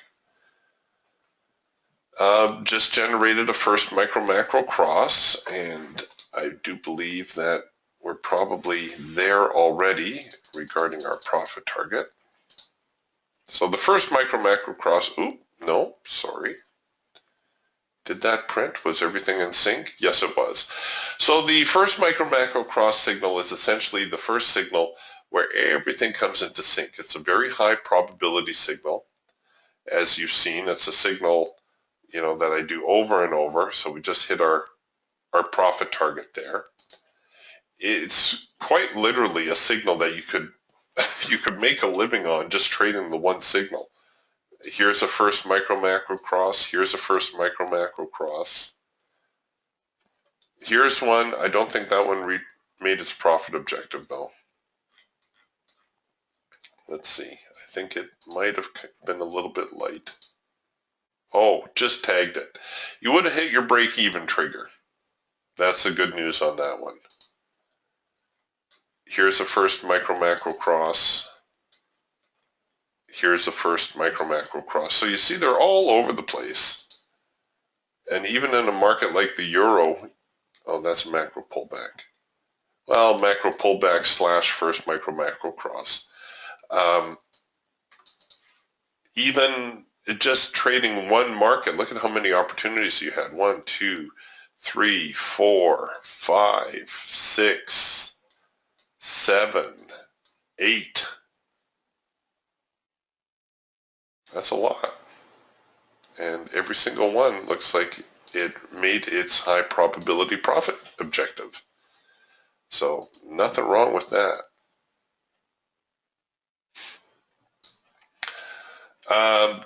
Just generated a first micro-macro cross, and I do believe that we're probably there already regarding our profit target. So the first micro macro cross, no, sorry. Did that print? Was everything in sync? Yes, it was. So the first micro macro cross signal is essentially the first signal where everything comes into sync. It's a very high probability signal. As you've seen, it's a signal, that I do over and over. So we just hit our profit target there. It's quite literally a signal that you could make a living on just trading the one signal. Here's a first micro macro cross. Here's a first micro macro cross. Here's one. I don't think that one made its profit objective though. Let's see. I think it might have been a little bit light. Oh, just tagged it. You would have hit your break-even trigger. That's the good news on that one. Here's a first micro macro cross. Here's the first micro macro cross. So you see they're all over the place. And even in a market like the euro, oh, that's a macro pullback. Well, macro pullback / first micro macro cross. Even just trading one market, look at how many opportunities you had. 1, 2, 3, 4, 5, 6, 7, 8. That's a lot. And every single one looks like it made its high probability profit objective. So nothing wrong with that.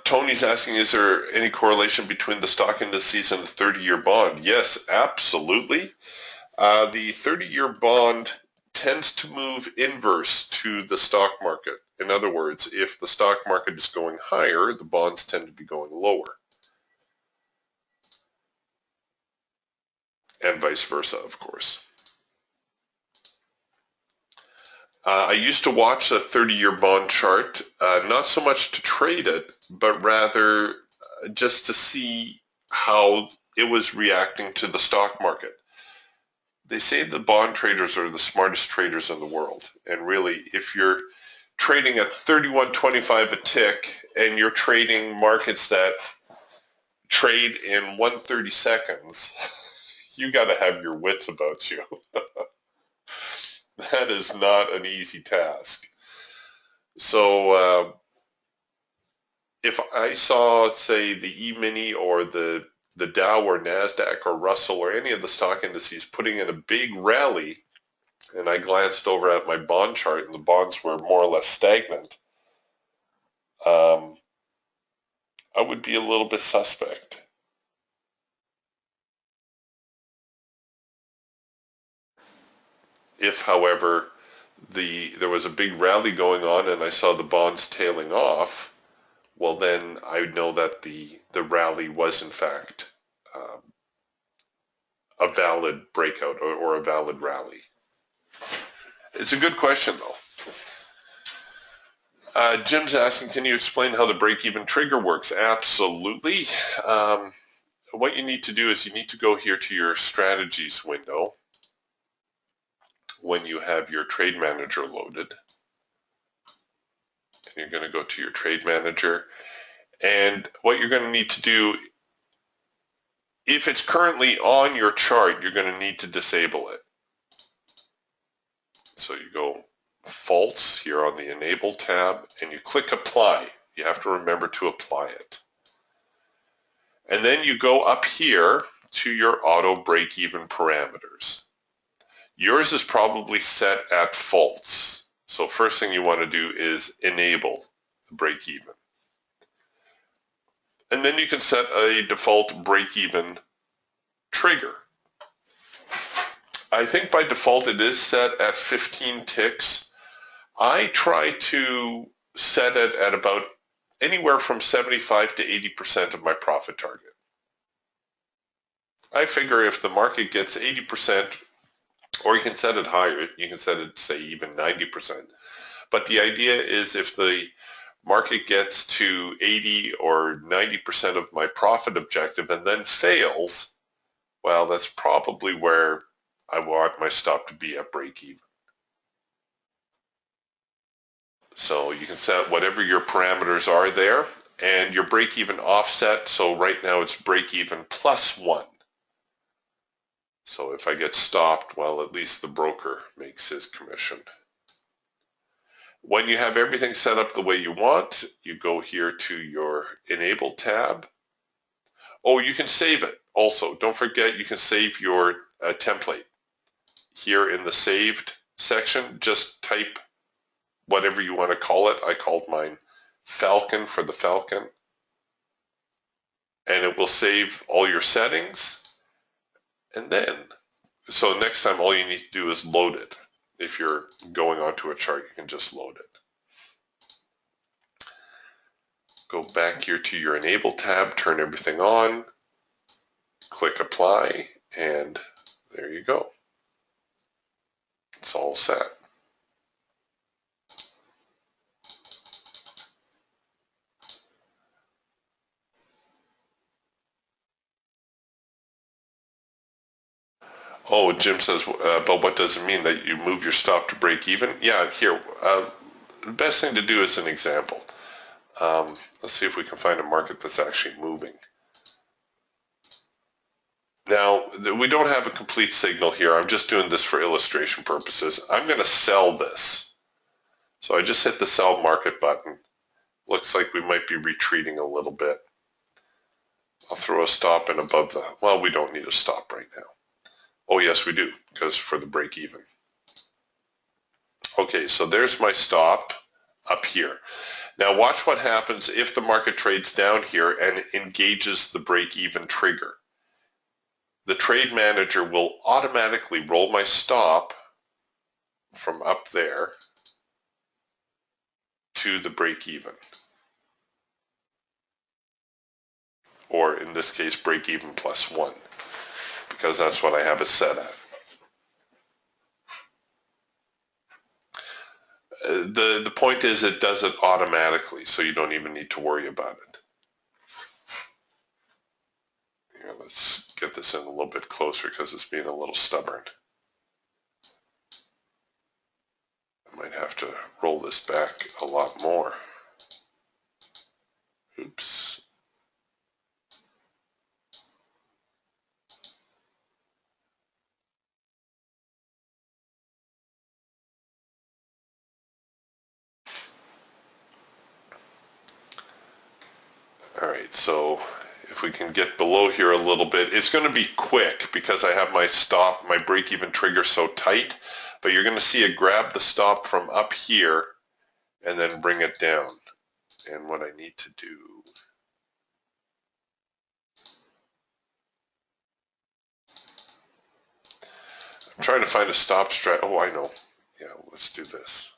Tony's asking, is there any correlation between the stock indices and the 30-year bond? Yes, absolutely. The 30-year bond tends to move inverse to the stock market. In other words, if the stock market is going higher, the bonds tend to be going lower. And vice versa, of course. I used to watch a 30-year bond chart, not so much to trade it, but rather just to see how it was reacting to the stock market. They say the bond traders are the smartest traders in the world. And really, if you're trading at 31.25 a tick and you're trading markets that trade in 130 seconds, you got to have your wits about you. That is not an easy task. So if I saw, say, the E-mini or the Dow or NASDAQ or Russell or any of the stock indices putting in a big rally, and I glanced over at my bond chart and the bonds were more or less stagnant, I would be a little bit suspect. If, however, there was a big rally going on and I saw the bonds tailing off, well, then I would know that the rally was in fact a valid breakout or a valid rally. It's a good question, though. Jim's asking, can you explain how the break-even trigger works? Absolutely. What you need to do is you need to go here to your strategies window when you have your trade manager loaded. And you're going to go to your trade manager. And what you're going to need to do, if it's currently on your chart, you're going to need to disable it. So you go false here on the enable tab and you click apply. You have to remember to apply it. And then you go up here to your auto break-even parameters. Yours is probably set at false. So first thing you want to do is enable the break-even. And then you can set a default break-even trigger. I think by default it is set at 15 ticks. I try to set it at about anywhere from 75 to 80% of my profit target. I figure if the market gets 80%, or you can set it higher, you can set it, say, even 90%. But the idea is if the market gets to 80 or 90% of my profit objective and then fails, well, that's probably where I want my stop to be at break even. So you can set whatever your parameters are there, and your break-even offset. So right now it's break-even +1. So if I get stopped, well, at least the broker makes his commission. When you have everything set up the way you want, you go here to your Enable tab. Oh, you can save it also. Don't forget, you can save your template. Here in the saved section, just type whatever you want to call it. I called mine Falcon for the Falcon. And it will save all your settings. And then, so next time all you need to do is load it. If you're going onto a chart, you can just load it. Go back here to your Enable tab, turn everything on, click Apply, and there you go. It's all set. Oh, Jim says, but what does it mean that you move your stop to break even? Yeah, here, the best thing to do is an example. Let's see if we can find a market that's actually moving. Now, we don't have a complete signal here. I'm just doing this for illustration purposes. I'm going to sell this. So I just hit the sell market button. Looks like we might be retreating a little bit. I'll throw a stop in above the, well, we don't need a stop right now. Oh, yes, we do, because for the break even. Okay, so there's my stop up here. Now watch what happens if the market trades down here and engages the break even trigger. The trade manager will automatically roll my stop from up there to the break even. Or in this case, break even +1, because that's what I have it set at. The point is it does it automatically, so you don't even need to worry about it. Here, let's get this in a little bit closer because it's being a little stubborn. I might have to roll this back a lot more. Oops. All right, so if we can get below here a little bit, it's going to be quick because I have my stop, my break-even trigger so tight, but you're going to see it grab the stop from up here and then bring it down. And what I need to do, I'm trying to find a stop strat. Oh, I know. Yeah, let's do this.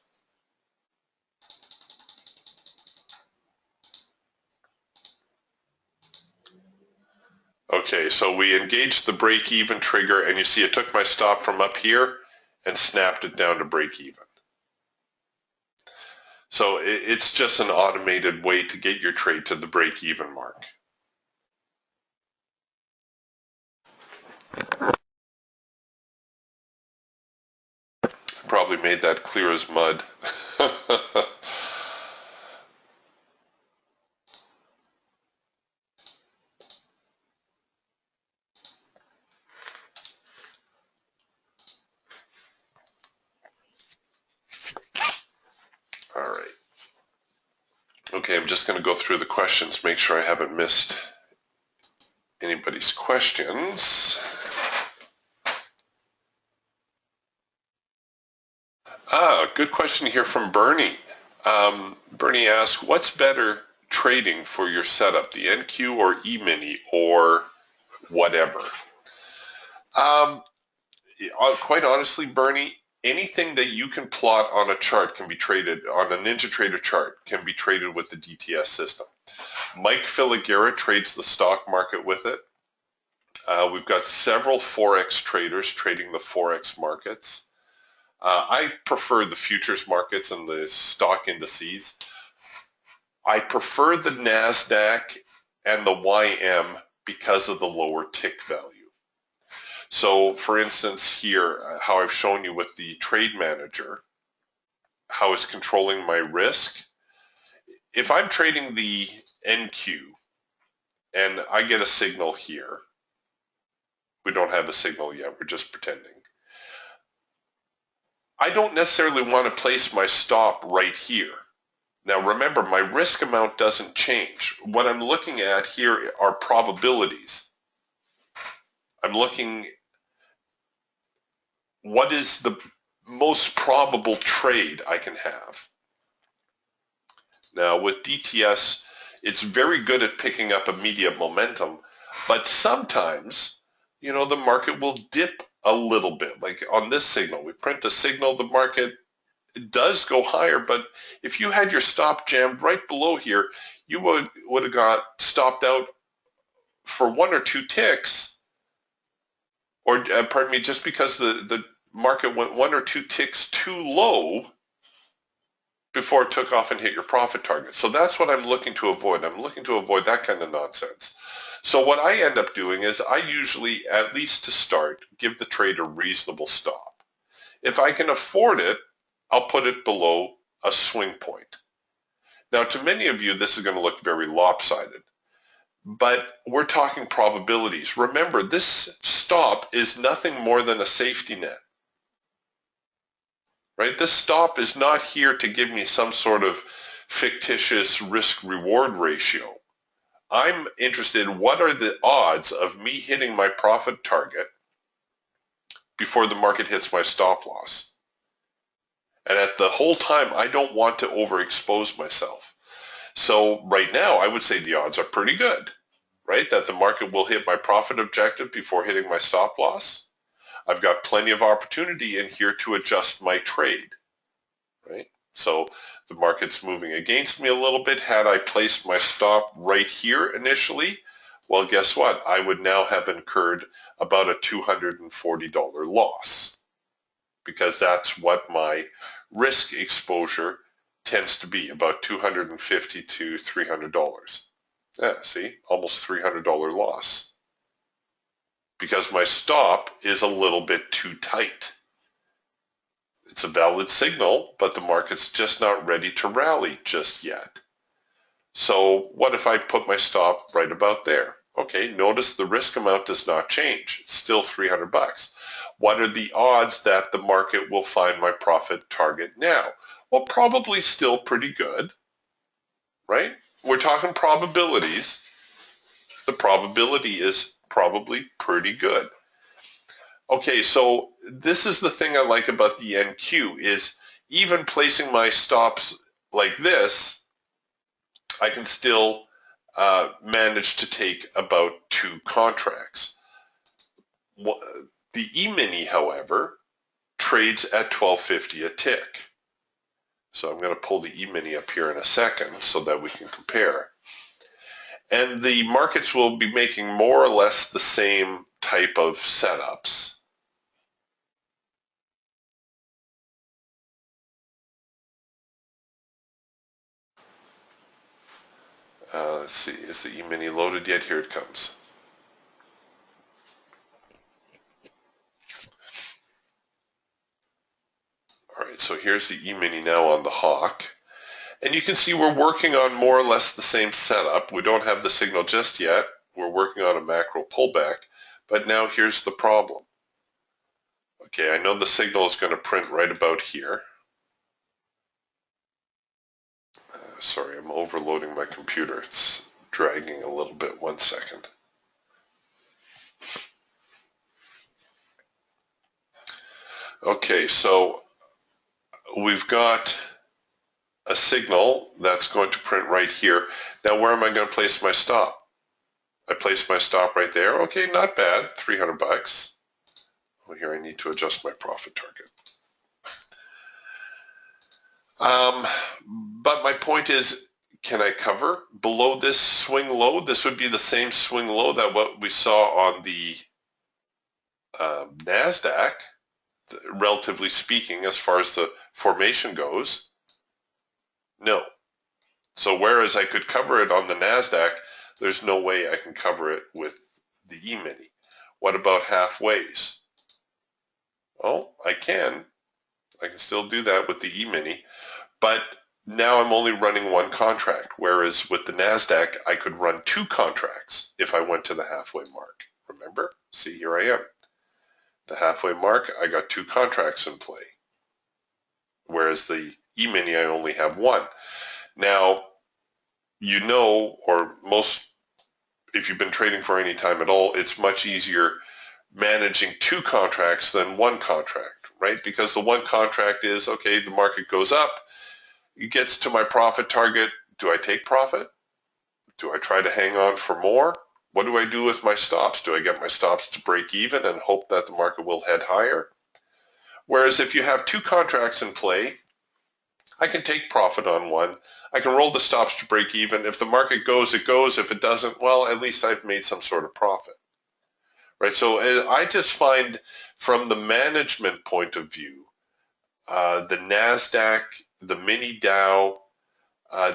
Okay, so we engaged the break-even trigger, and you see it took my stop from up here and snapped it down to break-even. So it's just an automated way to get your trade to the break-even mark. Probably made that clear as mud. All right. Okay, I'm just going to go through the questions, make sure I haven't missed anybody's questions. Good question here from Bernie. Bernie asks, what's better trading for your setup, the NQ or E-mini or whatever? Quite honestly, Bernie, anything that you can plot on a chart can be traded, on a NinjaTrader chart, can be traded with the DTS system. Mike Filigera trades the stock market with it. We've got several Forex traders trading the Forex markets. I prefer the futures markets and the stock indices. I prefer the NASDAQ and the YM because of the lower tick value. So for instance here, how I've shown you with the trade manager, how it's controlling my risk. If I'm trading the NQ and I get a signal here, we don't have a signal yet, we're just pretending. I don't necessarily want to place my stop right here. Now remember, my risk amount doesn't change. What I'm looking at here are probabilities. I'm looking, what is the most probable trade I can have? Now with DTS, it's very good at picking up immediate momentum, but sometimes, you know, the market will dip a little bit. Like on this signal, we print a signal, the market does go higher, but if you had your stop jammed right below here, you would have got stopped out for 1 or 2 ticks, or pardon me, just because the market went 1 or 2 ticks too low before it took off and hit your profit target. So that's what I'm looking to avoid. I'm looking to avoid that kind of nonsense. So what I end up doing is I usually, at least to start, give the trade a reasonable stop. If I can afford it, I'll put it below a swing point. Now, to many of you, this is going to look very lopsided, but we're talking probabilities. Remember, this stop is nothing more than a safety net. Right? This stop is not here to give me some sort of fictitious risk-reward ratio. I'm interested in what are the odds of me hitting my profit target before the market hits my stop loss. And at the whole time, I don't want to overexpose myself. So right now, I would say the odds are pretty good, right? That the market will hit my profit objective before hitting my stop loss. I've got plenty of opportunity in here to adjust my trade. Right? So the market's moving against me a little bit. Had I placed my stop right here initially, well, guess what? I would now have incurred about a $240 loss, because that's what my risk exposure tends to be, about $250 to $300. Yeah, see, almost $300 loss, because my stop is a little bit too tight. It's a valid signal, but the market's just not ready to rally just yet. So what if I put my stop right about there? Okay, notice the risk amount does not change. It's still $300. What are the odds that the market will find my profit target now? Well, probably still pretty good, right? We're talking probabilities. The probability is probably pretty good. Okay, so this is the thing I like about the NQ, is even placing my stops like this, I can still manage to take about 2 contracts. The E-mini, however, trades at $12.50 a tick. So I'm going to pull the E-mini up here in a second so that we can compare. And the markets will be making more or less the same type of setups. Let's see, is the E-mini loaded yet? Here it comes. All right, so here's the E-mini now on the Hawk. And you can see we're working on more or less the same setup. We don't have the signal just yet. We're working on a macro pullback. But now here's the problem. Okay, I know the signal is going to print right about here. Sorry, I'm overloading my computer. It's dragging a little bit. 1 second. Okay, so we've got a signal that's going to print right here. Now, where am I going to place my stop? I place my stop right there. Okay, not bad. $300. Well, here I need to adjust my profit target. But my point is, can I cover below this swing low? This would be the same swing low that what we saw on the NASDAQ, relatively speaking, as far as the formation goes. No. So whereas I could cover it on the NASDAQ, there's no way I can cover it with the E-mini. What about halfways? Oh, I can. I can still do that with the E-mini, but now I'm only running one contract, whereas with the NASDAQ, I could run two contracts if I went to the halfway mark. Remember? See, here I am. The halfway mark, I got two contracts in play, whereas the E-mini, I only have one. Now, you know, or most, if you've been trading for any time at all, it's much easier managing two contracts than one contract, right? Because the one contract is, okay, the market goes up, it gets to my profit target. Do I take profit? Do I try to hang on for more? What do I do with my stops? Do I get my stops to break even and hope that the market will head higher? Whereas if you have two contracts in play, I can take profit on one. I can roll the stops to break even. If the market goes, it goes. If it doesn't, well, at least I've made some sort of profit. Right, so I just find from the management point of view, the NASDAQ, the mini Dow,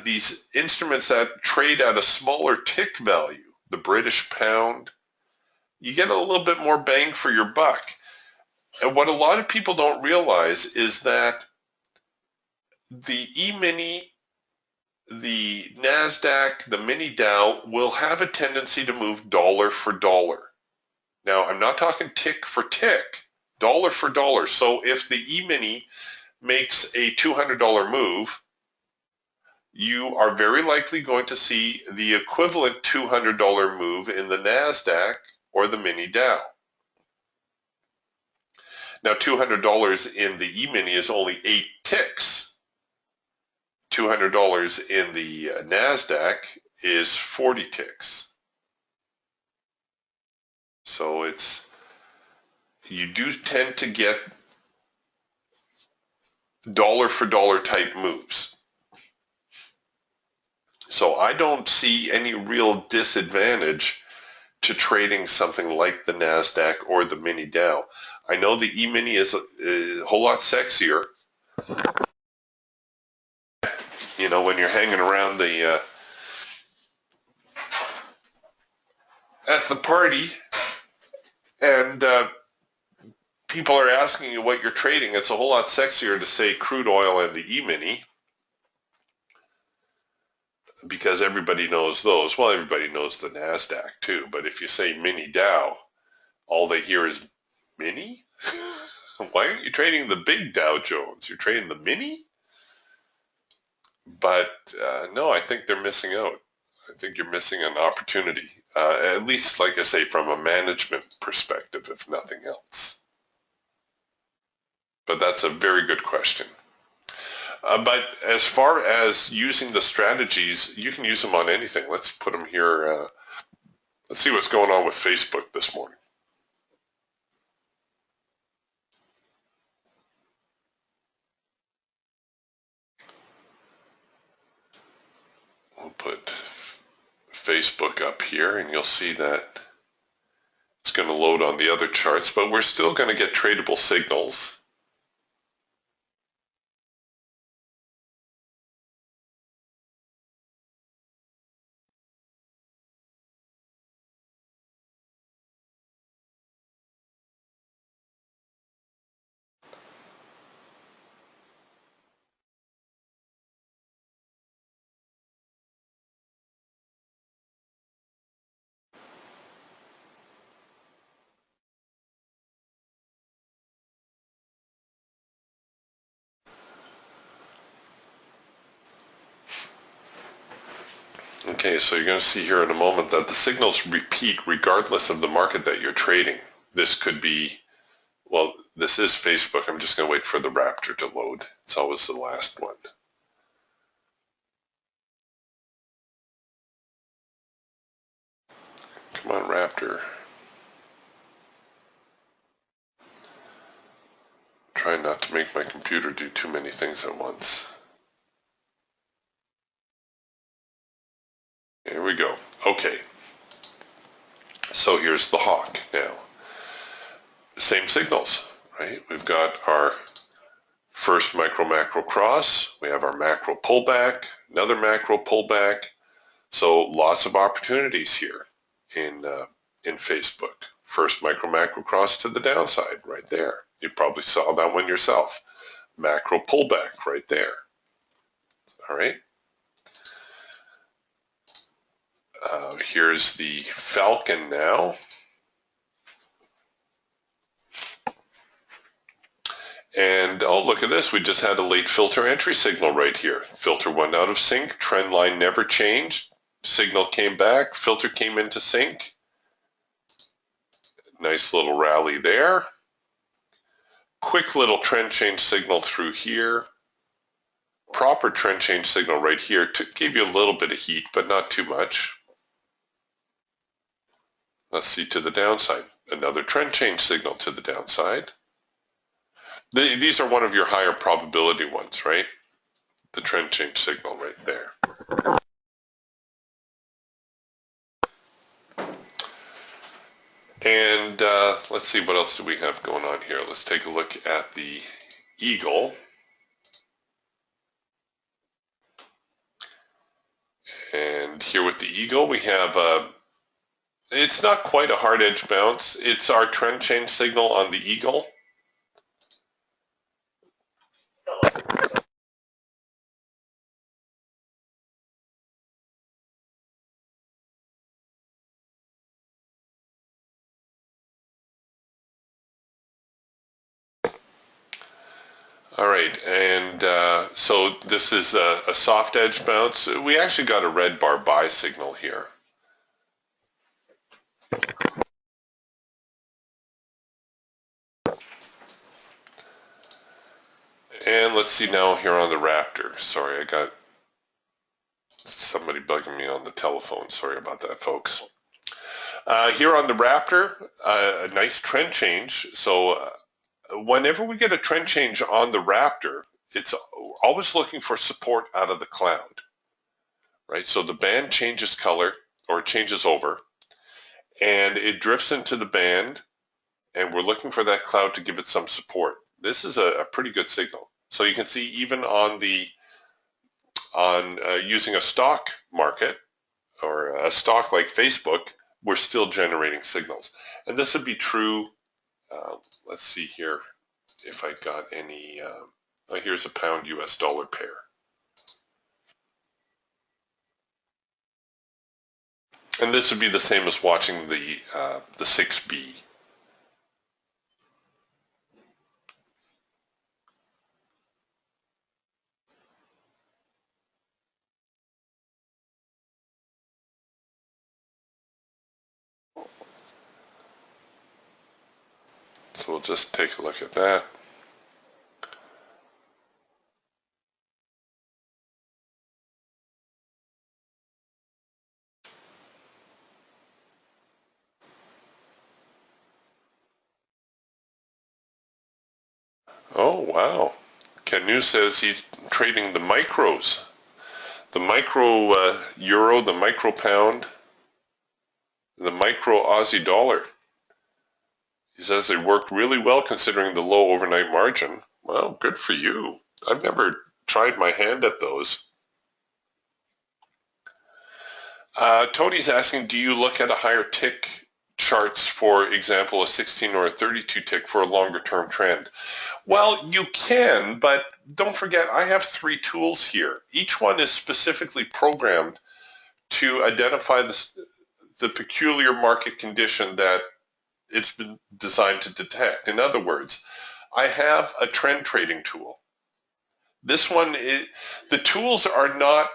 these instruments that trade at a smaller tick value, the British pound, you get a little bit more bang for your buck. And what a lot of people don't realize is that the E-mini, the NASDAQ, the mini Dow will have a tendency to move dollar for dollar. Now, I'm not talking tick for tick, dollar for dollar. So if the E-mini makes a $200 move, you are very likely going to see the equivalent $200 move in the NASDAQ or the mini Dow. Now, $200 in the E-mini is only 8 ticks. $200 in the NASDAQ is 40 ticks. So you do tend to get dollar for dollar type moves. So I don't see any real disadvantage to trading something like the NASDAQ or the mini Dow. I know the E-mini is a whole lot sexier. You know, when you're hanging around at the party and people are asking you what you're trading, it's a whole lot sexier to say crude oil and the E-mini because everybody knows those. Well, everybody knows the NASDAQ too, but if you say mini Dow, all they hear is mini? Why aren't you trading the big Dow Jones? You're trading the mini? But no, I think they're missing out. I think you're missing an opportunity, at least, like I say, from a management perspective, if nothing else. But that's a very good question. But as far as using the strategies, you can use them on anything. Let's put them here. Let's see what's going on with Facebook this morning. We'll put Facebook up here, and you'll see that it's going to load on the other charts, but we're still going to get tradable signals. Okay, so you're going to see here in a moment that the signals repeat regardless of the market that you're trading. This could be, well, this is Facebook. I'm just going to wait for the Raptor to load. It's always the last one. Come on, Raptor. Try not to make my computer do too many things at once. Here we go. Okay. So here's the hawk now. Same signals, right? We've got our first macro cross. We have our macro pullback, another macro pullback. So lots of opportunities here in Facebook. First macro cross to the downside right there. You probably saw that one yourself. macro pullback right there. All right. Here's the Falcon now. And oh, look at this. We just had a late filter entry signal right here. Filter went out of sync. Trend line never changed. Signal came back. Filter came into sync. Nice little rally there. Quick little trend change signal through here. Proper trend change signal right here. Gave you a little bit of heat, but not too much. Let's see to the downside. Another trend change signal to the downside. These are one of your higher probability ones, right? The trend change signal right there. And let's see, what else do we have going on here? Let's take a look at the Eagle. And here with the Eagle, we have, it's not quite a hard edge bounce. It's our trend change signal on the Eagle. All right, and so this is a soft edge bounce. We actually got a red bar buy signal here. And let's see now here on the Raptor. Sorry, I got somebody bugging me on the telephone. Sorry about that, folks. Here on the Raptor, a nice trend change. So whenever we get a trend change on the Raptor, it's always looking for support out of the cloud, right? So the band changes color or changes over, and it drifts into the band, and we're looking for that cloud to give it some support. This is a pretty good signal. So you can see even on the using a stock market or a stock like Facebook, we're still generating signals, and this would be true. Let's see here if I got any. Here's a pound US dollar pair. And this would be the same as watching the 6B. So we'll just take a look at that. Oh, wow. Canu says he's trading the micros. The micro euro, the micro pound, the micro Aussie dollar. He says they work really well considering the low overnight margin. Well, good for you. I've never tried my hand at those. Tony's asking, do you look at a higher tick charts, for example, a 16 or a 32 tick for a longer term trend? Well, you can, but don't forget, I have 3 tools here. Each one is specifically programmed to identify the peculiar market condition that it's been designed to detect. In other words, I have a trend trading tool. This one, the tools are not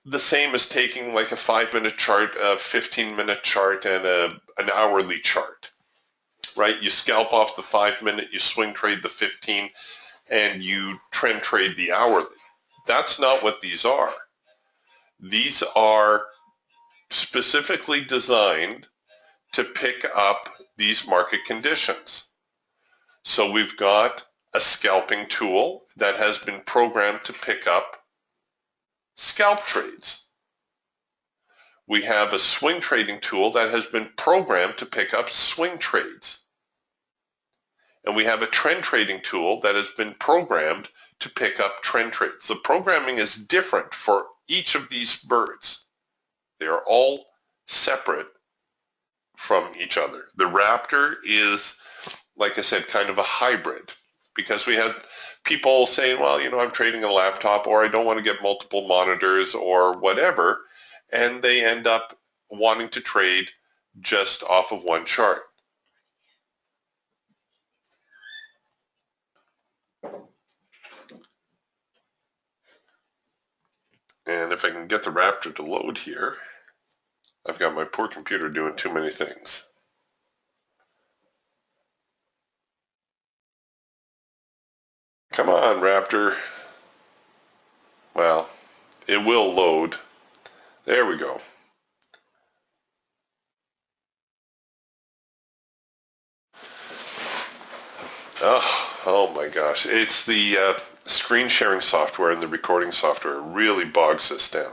the same as taking like a 5-minute chart, a 15-minute chart, and an hourly chart, right? You scalp off the 5-minute, you swing trade the 15, and you trend trade the hourly. That's not what these are. These are specifically designed to pick up these market conditions. So we've got a scalping tool that has been programmed to pick up scalp trades. We have a swing trading tool that has been programmed to pick up swing trades. And we have a trend trading tool that has been programmed to pick up trend trades. The programming is different for each of these birds. They are all separate from each other. The Raptor is, like I said, kind of a hybrid. because we had people saying, well, I'm trading a laptop, or I don't want to get multiple monitors or whatever, and they end up wanting to trade just off of one chart. And if I can get the Raptor to load here, I've got my poor computer doing too many things. Come on, Raptor. Well, it will load. There we go. Oh my gosh. It's the screen sharing software and the recording software really bogs this down.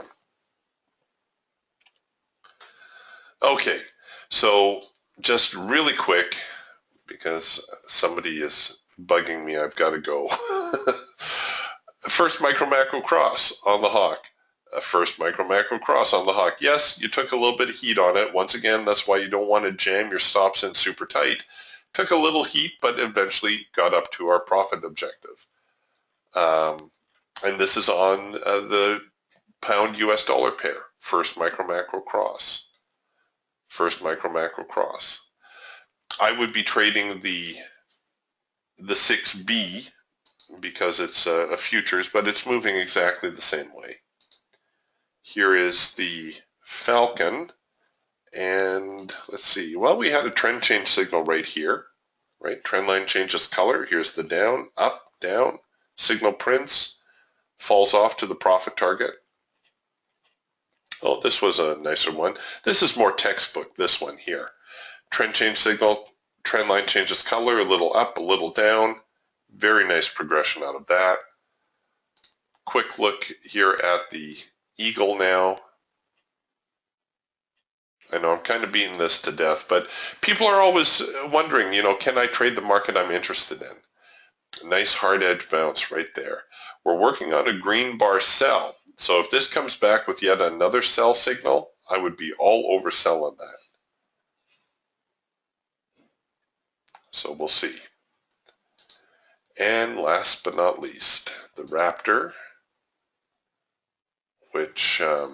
Okay, so just really quick, because somebody is bugging me, I've got to go. First micro macro cross on the hawk. First micro macro cross on the hawk. Yes, you took a little bit of heat on it. Once again, that's why you don't want to jam your stops in super tight. Took a little heat, but eventually got up to our profit objective. And this is on the pound US dollar pair. First micro macro cross. First micro macro cross. I would be trading the 6B because it's a futures, but it's moving exactly the same way. Here is the Falcon, and let's see. Well, we had a trend change signal right here, right? Trend line changes color. Here's the down, up, down. Signal prints, falls off to the profit target. Oh, this was a nicer one. This is more textbook, this one here. Trend change signal, trend line changes color, a little up, a little down. Very nice progression out of that. Quick look here at the Eagle now. I know I'm kind of beating this to death, but people are always wondering, can I trade the market I'm interested in? Nice hard edge bounce right there. We're working on a green bar sell. So if this comes back with yet another sell signal, I would be all over selling that. So we'll see. And last but not least, the Raptor, which, let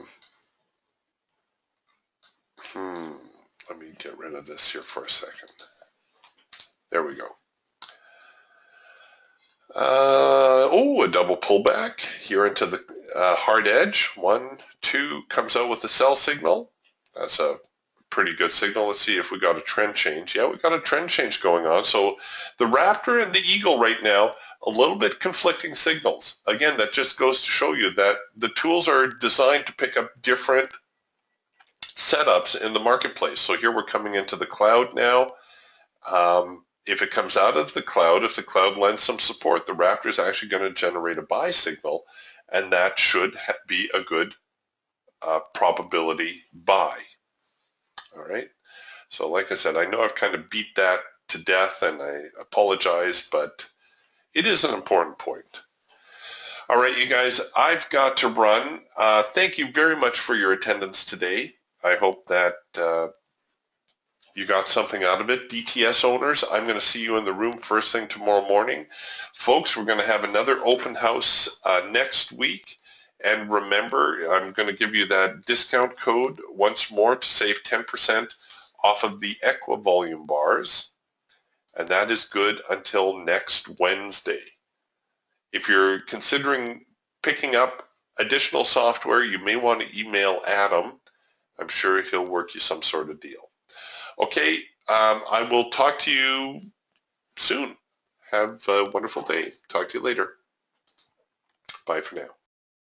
me get rid of this here for a second. There we go. A double pullback here into the hard edge. 1, 2, comes out with a sell signal. That's a pretty good signal. Let's see if we got a trend change. Yeah, we got a trend change going on. So the Raptor and the Eagle right now, a little bit conflicting signals. Again, that just goes to show you that the tools are designed to pick up different setups in the marketplace. So here we're coming into the cloud now. If it comes out of the cloud, if the cloud lends some support, the Raptor is actually going to generate a buy signal, and that should be a good probability buy. All right. So like I said, I know I've kind of beat that to death, and I apologize, but it is an important point. All right, you guys, I've got to run. Thank you very much for your attendance today. I hope that you got something out of it. DTS owners, I'm going to see you in the room first thing tomorrow morning. Folks, we're going to have another open house next week. And remember, I'm going to give you that discount code once more to save 10% off of the Equivolume bars. And that is good until next Wednesday. If you're considering picking up additional software, you may want to email Adam. I'm sure he'll work you some sort of deal. Okay, I will talk to you soon. Have a wonderful day. Talk to you later. Bye for now.